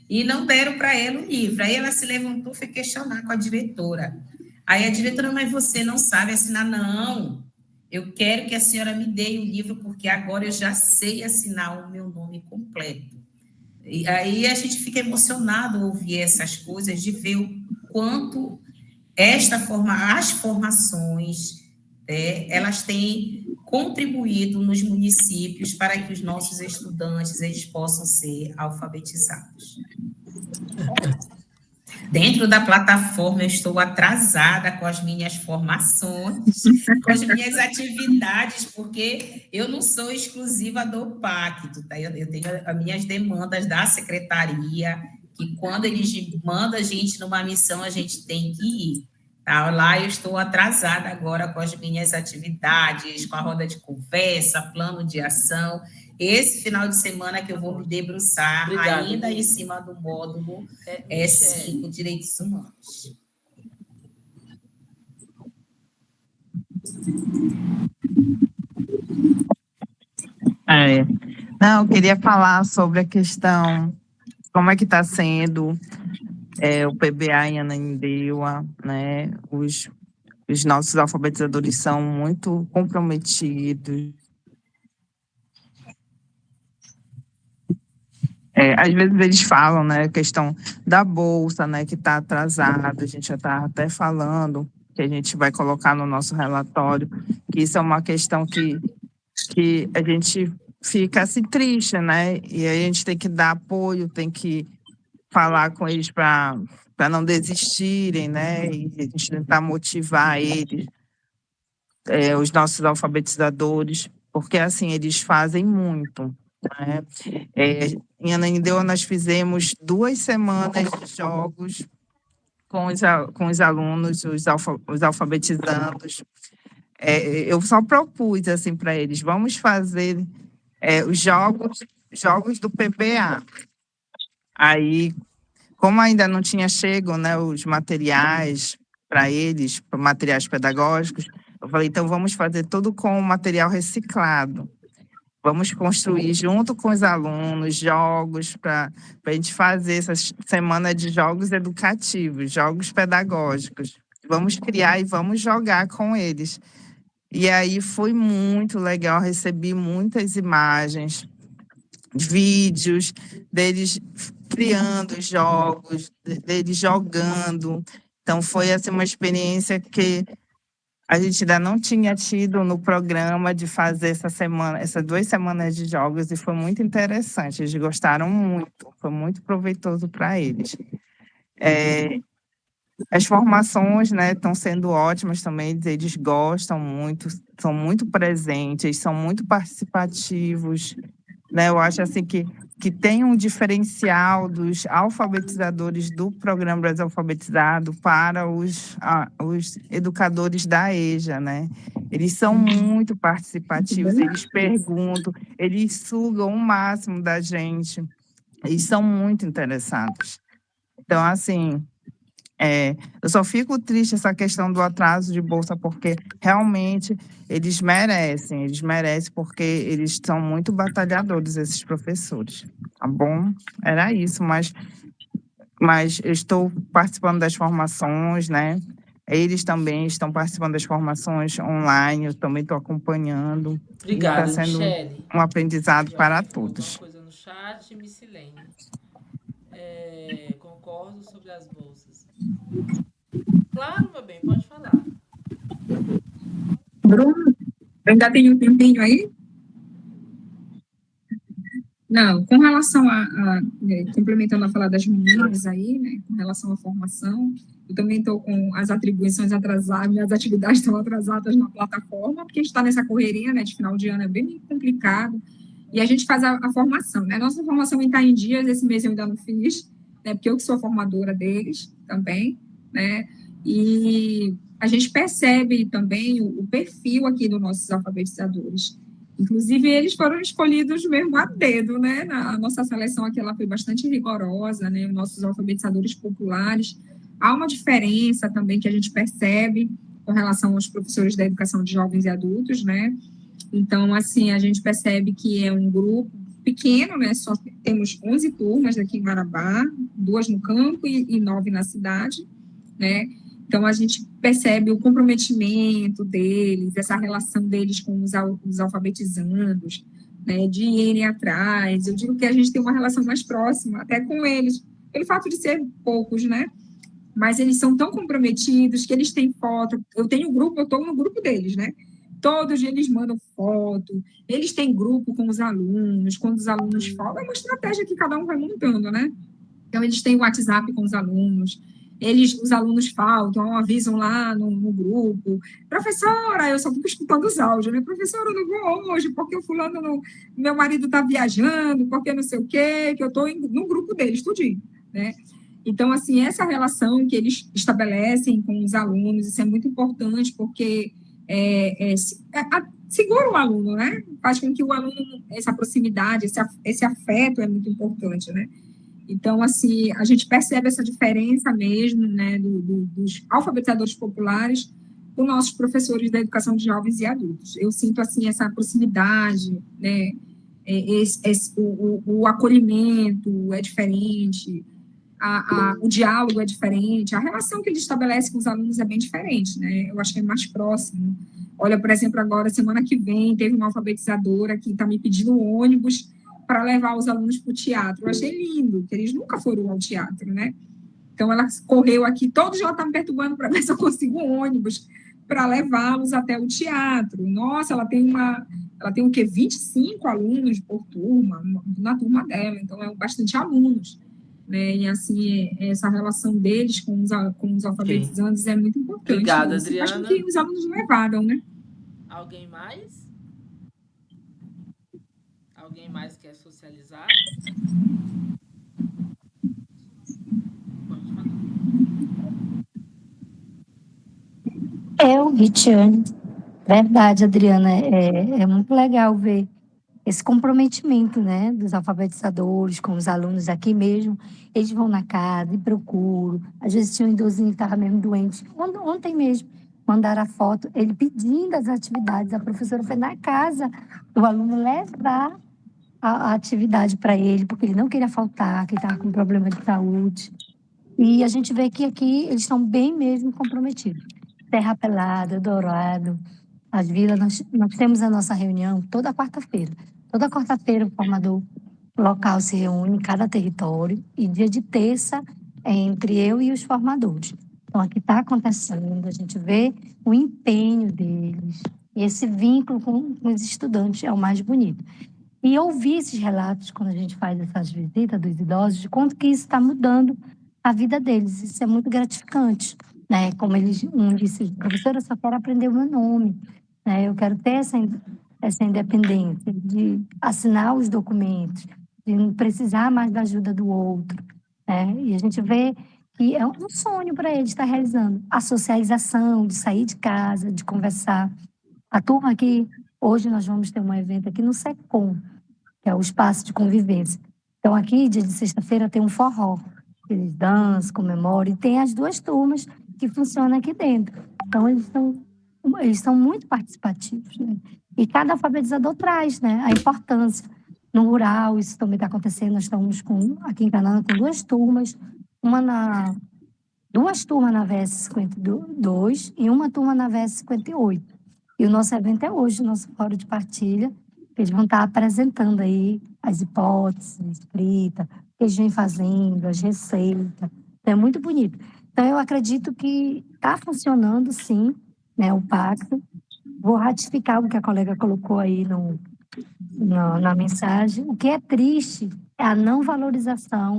Speaker 3: e não deram para ela o livro. Aí ela se levantou e foi questionar com a diretora. Aí a diretora, mas você não sabe assinar? Não, eu quero que a senhora me dê o livro, porque agora eu já sei assinar o meu nome completo. E aí a gente fica emocionado ao ouvir essas coisas, de ver o quanto as formações, elas têm contribuído nos municípios para que os nossos estudantes eles possam ser alfabetizados. Dentro da plataforma, eu estou atrasada com as minhas formações, com as minhas atividades, porque eu não sou exclusiva do pacto, tá? Eu tenho as minhas demandas da secretaria, que quando eles mandam a gente numa missão, a gente tem que ir. Tá? Lá eu estou atrasada agora com as minhas atividades, com a roda de conversa, plano de ação. Esse final de semana que eu vou me debruçar, ainda em cima do módulo 5, Direitos Humanos.
Speaker 8: Não, eu queria falar sobre a questão, como é que está sendo o PBA em Ananindeua, né? Os nossos alfabetizadores são muito comprometidos. Às vezes eles falam, né, a questão da bolsa, né, que está atrasada, a gente já está até falando, que a gente vai colocar no nosso relatório, que isso é uma questão que a gente fica assim triste, né, e a gente tem que dar apoio, tem que falar com eles para não desistirem, né, e a gente tentar motivar eles, os nossos alfabetizadores, porque assim, eles fazem muito, né. Em Ananindeua, nós fizemos 2 semanas de jogos com os alunos, os alfabetizandos. Eu só propus assim para eles, vamos fazer os jogos do PBA. Aí, como ainda não tinha chego, né, os materiais para eles, materiais pedagógicos, eu falei, então vamos fazer tudo com material reciclado. Vamos construir junto com os alunos jogos para a gente fazer essa semana de jogos educativos, jogos pedagógicos. Vamos criar e vamos jogar com eles. E aí foi muito legal, recebi muitas imagens, vídeos deles criando jogos, deles jogando. Então foi assim, uma experiência que a gente ainda não tinha tido no programa de fazer essas 2 semanas de jogos, e foi muito interessante, eles gostaram muito, foi muito proveitoso para eles. As formações, né, estão sendo ótimas também, eles gostam muito, são muito presentes, são muito participativos, né, eu acho assim que tem um diferencial dos alfabetizadores do Programa Brasil Alfabetizado para os educadores da EJA, né? Eles são muito participativos, eles perguntam, eles sugam o máximo da gente, eles são muito interessados. Então, assim, Eu só fico triste essa questão do atraso de bolsa, porque realmente eles merecem porque eles são muito batalhadores, esses professores, tá bom? Era isso, mas eu estou participando das formações, né? Eles também estão participando das formações online, eu também estou acompanhando.
Speaker 1: Obrigada,
Speaker 8: e está sendo
Speaker 1: Michele.
Speaker 8: um aprendizado
Speaker 1: E, ó,
Speaker 8: para
Speaker 1: alguma
Speaker 8: todos.
Speaker 1: coisa no chat, Missilene. Concordo sobre as bolsas. Claro, meu bem, pode falar.
Speaker 6: Bruno, ainda tem um tempinho aí? Não, com relação complementando a falar das meninas aí, né, com relação à formação, eu também estou com as atribuições atrasadas, minhas atividades estão atrasadas na plataforma, porque a gente está nessa correria, né, de final de ano, é bem complicado, e a gente faz a formação, né, nossa formação está em dias, esse mês eu ainda não fiz, né, porque eu que sou formadora deles também, né, e a gente percebe também o perfil aqui dos nossos alfabetizadores. Inclusive, eles foram escolhidos mesmo a dedo, né? A nossa seleção aqui ela foi bastante rigorosa, né? Os nossos alfabetizadores populares. Há uma diferença também que a gente percebe com relação aos professores da educação de jovens e adultos, né? Então, assim, a gente percebe que é um grupo pequeno, né? Só temos 11 turmas aqui em Marabá, 2 no campo e 9 na cidade, né? Então, a gente percebe o comprometimento deles, essa relação deles com os alfabetizandos, né, de irem atrás. Eu digo que a gente tem uma relação mais próxima, até com eles, pelo fato de ser poucos, né? Mas eles são tão comprometidos que eles têm foto. Eu tenho um grupo, eu estou no grupo deles, né? Todos eles mandam foto, eles têm grupo com os alunos, quando os alunos falam, é uma estratégia que cada um vai montando, né? Então, eles têm o WhatsApp com os alunos, os alunos faltam, avisam lá no grupo, professora, eu só fico escutando os áudios, né? Professora, eu não vou hoje, porque o fulano, meu marido está viajando, porque não sei o quê, que eu estou no grupo deles, tudinho, né? Então, assim, essa relação que eles estabelecem com os alunos, isso é muito importante, porque segura o aluno, né? Faz com que o aluno, essa proximidade, esse afeto é muito importante, né? Então, assim, a gente percebe essa diferença mesmo, né, dos alfabetizadores populares com nossos professores da educação de jovens e adultos. Eu sinto, assim, essa proximidade, né, o acolhimento é diferente, o diálogo é diferente, a relação que ele estabelece com os alunos é bem diferente, né, eu acho que é mais próximo. Olha, por exemplo, agora, semana que vem, teve uma alfabetizadora que está me pedindo um ônibus para levar os alunos para o teatro. Eu achei lindo, que eles nunca foram ao teatro, né? Então, ela correu aqui, todos já estão me perturbando para ver se eu consigo um ônibus para levá-los até o teatro. Nossa, ela tem o quê? 25 alunos por turma, na turma dela, então é bastante alunos, né? E, assim, essa relação deles com os alfabetizandos é muito importante.
Speaker 1: Obrigada,
Speaker 6: isso
Speaker 1: Adriana.
Speaker 6: faz com que os alunos levaram, né?
Speaker 1: Alguém mais? Alguém mais quer socializar? Pode falar.
Speaker 7: Ritiane. Verdade, Adriana. É muito legal ver esse comprometimento, né, dos alfabetizadores com os alunos aqui mesmo. Eles vão na casa e procuram. Às vezes tinha um idosinho que estava mesmo doente. Ontem mesmo, mandaram a foto, ele pedindo as atividades. A professora foi na casa do aluno levar a atividade para ele, porque ele não queria faltar, que ele estava com problema de saúde. E a gente vê que aqui eles estão bem mesmo comprometidos. Terra Pelada, Dourado, as vilas, nós temos a nossa reunião toda quarta-feira. Toda quarta-feira o formador local se reúne em cada território e dia de terça é entre eu e os formadores. Então, aqui está acontecendo, a gente vê o empenho deles e esse vínculo com os estudantes é o mais bonito. E ouvir esses relatos, quando a gente faz essas visitas dos idosos, de quanto que isso está mudando a vida deles. Isso é muito gratificante, né? Como um disse, professora, eu só quero aprender o meu nome, né? Eu quero ter essa independência de assinar os documentos, de não precisar mais da ajuda do outro, né? E a gente vê que é um sonho para eles estar realizando. A socialização, de sair de casa, de conversar. A turma aqui, hoje nós vamos ter um evento aqui no SECOM, que é o espaço de convivência. Então, aqui, dia de sexta-feira, tem um forró. eles dançam, comemoram, e tem as 2 turmas que funcionam aqui dentro. Então, eles são muito participativos, né? E cada alfabetizador traz, né, a importância. No rural, isso também está acontecendo, nós estamos aqui em Canaã com 2 turmas, 2 turmas na VS 52 e uma turma na VS 58. E o nosso evento é hoje, o nosso fórum de partilha, que eles vão estar apresentando aí as hipóteses, escrita, o que eles vêm fazendo, as receitas. Então, é muito bonito. Então, eu acredito que está funcionando, sim, né, o pacto. Vou ratificar o que a colega colocou aí na mensagem. O que é triste é a não valorização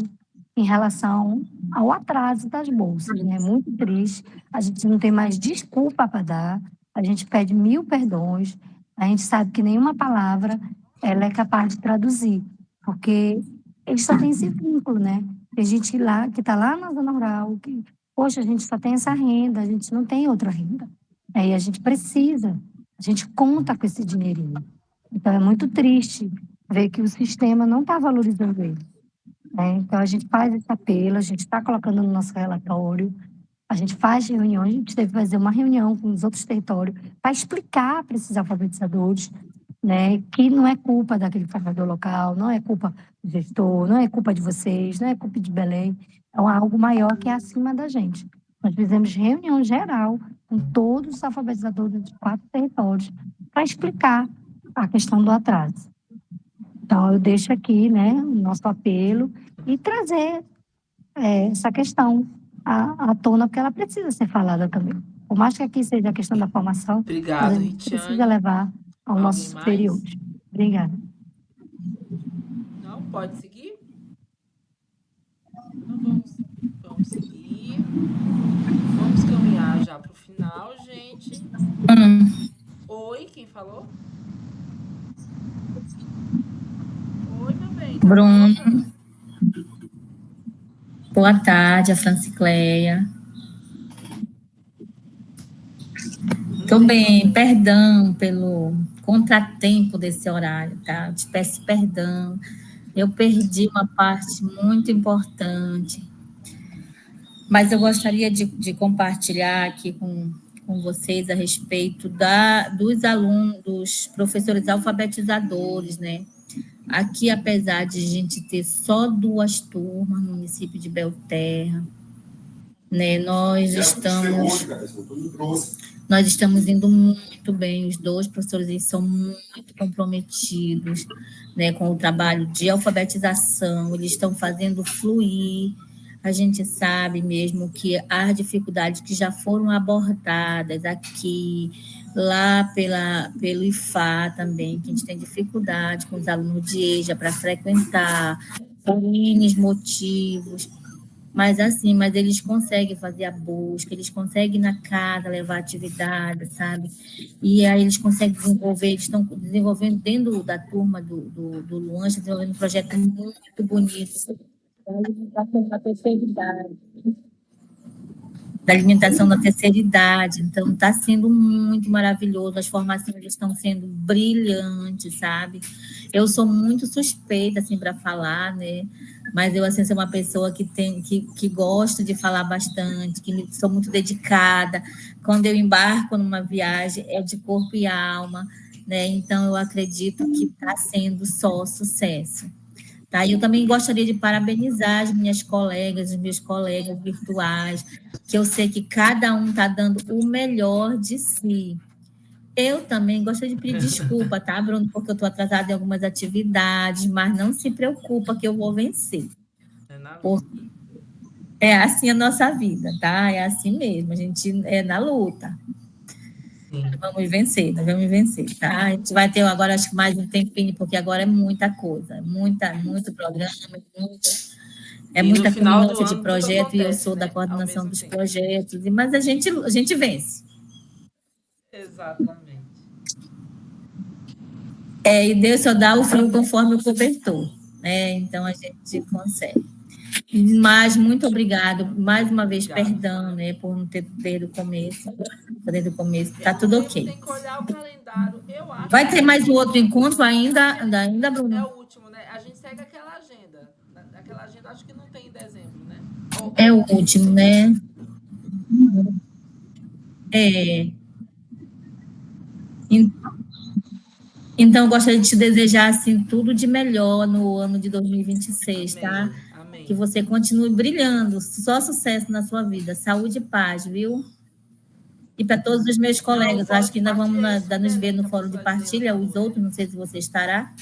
Speaker 7: em relação ao atraso das bolsas, né? Muito triste. A gente não tem mais desculpa para dar, a gente pede 1000 perdões, a gente sabe que nenhuma palavra ela é capaz de traduzir, porque eles só têm esse vínculo, né? Tem gente lá que está lá na zona rural, que, poxa, a gente só tem essa renda, a gente não tem outra renda. Aí a gente precisa, a gente conta com esse dinheirinho. Então é muito triste ver que o sistema não está valorizando ele. Então, a gente faz esse apelo, a gente está colocando no nosso relatório, a gente faz reuniões, a gente deve fazer uma reunião com os outros territórios para explicar para esses alfabetizadores, né, que não é culpa daquele formador local, não é culpa do gestor, não é culpa de vocês, não é culpa de Belém, é algo maior que é acima da gente. Nós fizemos reunião geral com todos os alfabetizadores de 4 territórios para explicar a questão do atraso. Então, eu deixo aqui, né, o nosso apelo e trazer essa questão à tona, porque ela precisa ser falada também. Por mais que aqui seja a questão da formação,
Speaker 1: Obrigado,
Speaker 7: mas a gente precisa levar ao nosso superior. Obrigada.
Speaker 1: Não, pode seguir? Então, vamos seguir. Vamos caminhar já para o final, gente. Oi, quem falou? Oi, meu bem. Tá
Speaker 9: Bruno.
Speaker 1: pronta?
Speaker 9: Boa tarde, a Francicleia. Tô bem, perdão pelo contratempo desse horário, tá? Eu te peço perdão. Eu perdi uma parte muito importante. Mas eu gostaria de compartilhar aqui com vocês a respeito dos alunos, dos professores alfabetizadores, né? Aqui, apesar de a gente ter só 2 turmas no município de Belterra, né, nós estamos indo muito bem, os 2 professores eles são muito comprometidos, né, com o trabalho de alfabetização, eles estão fazendo fluir. A gente sabe mesmo que as dificuldades que já foram abordadas aqui, lá pelo IFA também, que a gente tem dificuldade com os alunos de EJA para frequentar, por N motivos, mas eles conseguem fazer a busca, eles conseguem ir na casa levar atividade, sabe? E aí eles conseguem desenvolver, eles estão desenvolvendo dentro da turma do Luan, desenvolvendo um projeto muito bonito, da alimentação da terceira idade. Então, está sendo muito maravilhoso. As formações estão sendo brilhantes, sabe? Eu sou muito suspeita, assim, para falar, né? Mas eu, assim, sou uma pessoa que gosta de falar bastante, que sou muito dedicada. Quando eu embarco numa viagem, é de corpo e alma, né? Então, eu acredito que está sendo só sucesso. Tá? E eu também gostaria de parabenizar as minhas colegas, os meus colegas virtuais, que eu sei que cada um está dando o melhor de si. Eu também gostaria de pedir desculpa, tá, Bruno, porque eu estou atrasada em algumas atividades, mas não se preocupa que eu vou vencer. É assim a nossa vida, tá? É assim mesmo, a gente é na luta. Vamos vencer, tá? A gente vai ter agora, acho que mais um tempinho, porque agora é muita coisa, muito programa, muita culminância de projeto, e eu sou da coordenação dos projetos, mas a gente vence.
Speaker 1: Exatamente.
Speaker 9: E Deus só dá o frio conforme o cobertor, né? Então a gente consegue. Mas muito obrigado, mais uma vez, perdão, né, por não ter desde o começo. Desde o começo, tá tudo ok.
Speaker 1: Tem que olhar o calendário. Eu acho.
Speaker 9: Vai ter mais um outro encontro ainda, Bruno?
Speaker 1: É o último, né? A gente segue aquela agenda. Aquela agenda acho que não tem em dezembro, né?
Speaker 9: É o último, né? É. Então, eu gostaria de te desejar, assim, tudo de melhor no ano de 2026, tá?
Speaker 1: Amém.
Speaker 9: Que você continue brilhando, só sucesso na sua vida, saúde e paz, viu? E para todos os meus colegas, acho que ainda vamos nos ver no fórum de partilha, os outros, não sei se você estará.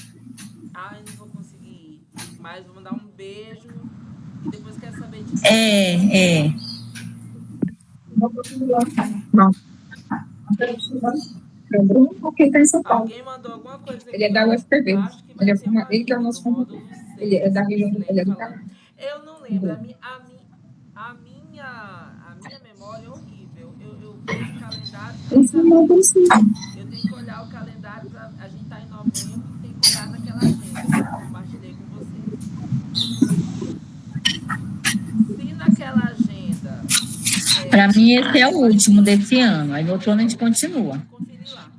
Speaker 1: Ah, eu não vou conseguir ir, mas vou mandar um beijo e depois quero saber de
Speaker 6: Porque está em São Paulo.
Speaker 1: Alguém mandou alguma coisa aqui.
Speaker 6: Ele é da UFPB. Ele que é o nosso
Speaker 1: módulo 6.
Speaker 6: Ele é da região, ele é do Pará.
Speaker 1: Eu não lembro, a minha memória é horrível. Eu vejo o calendário. Eu tenho que olhar o calendário, a gente está em novembro, tem que olhar naquela agenda que eu compartilhei com vocês. Se naquela agenda...
Speaker 9: Para mim, esse é o último desse ano. Aí no outro ano a gente continua.
Speaker 1: Conferir lá.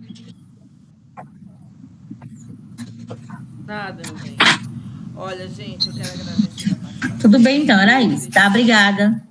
Speaker 1: Nada, meu bem. Olha, gente, eu quero agradecer a participação.
Speaker 9: Tudo bem, então, era isso. Tá? Obrigada.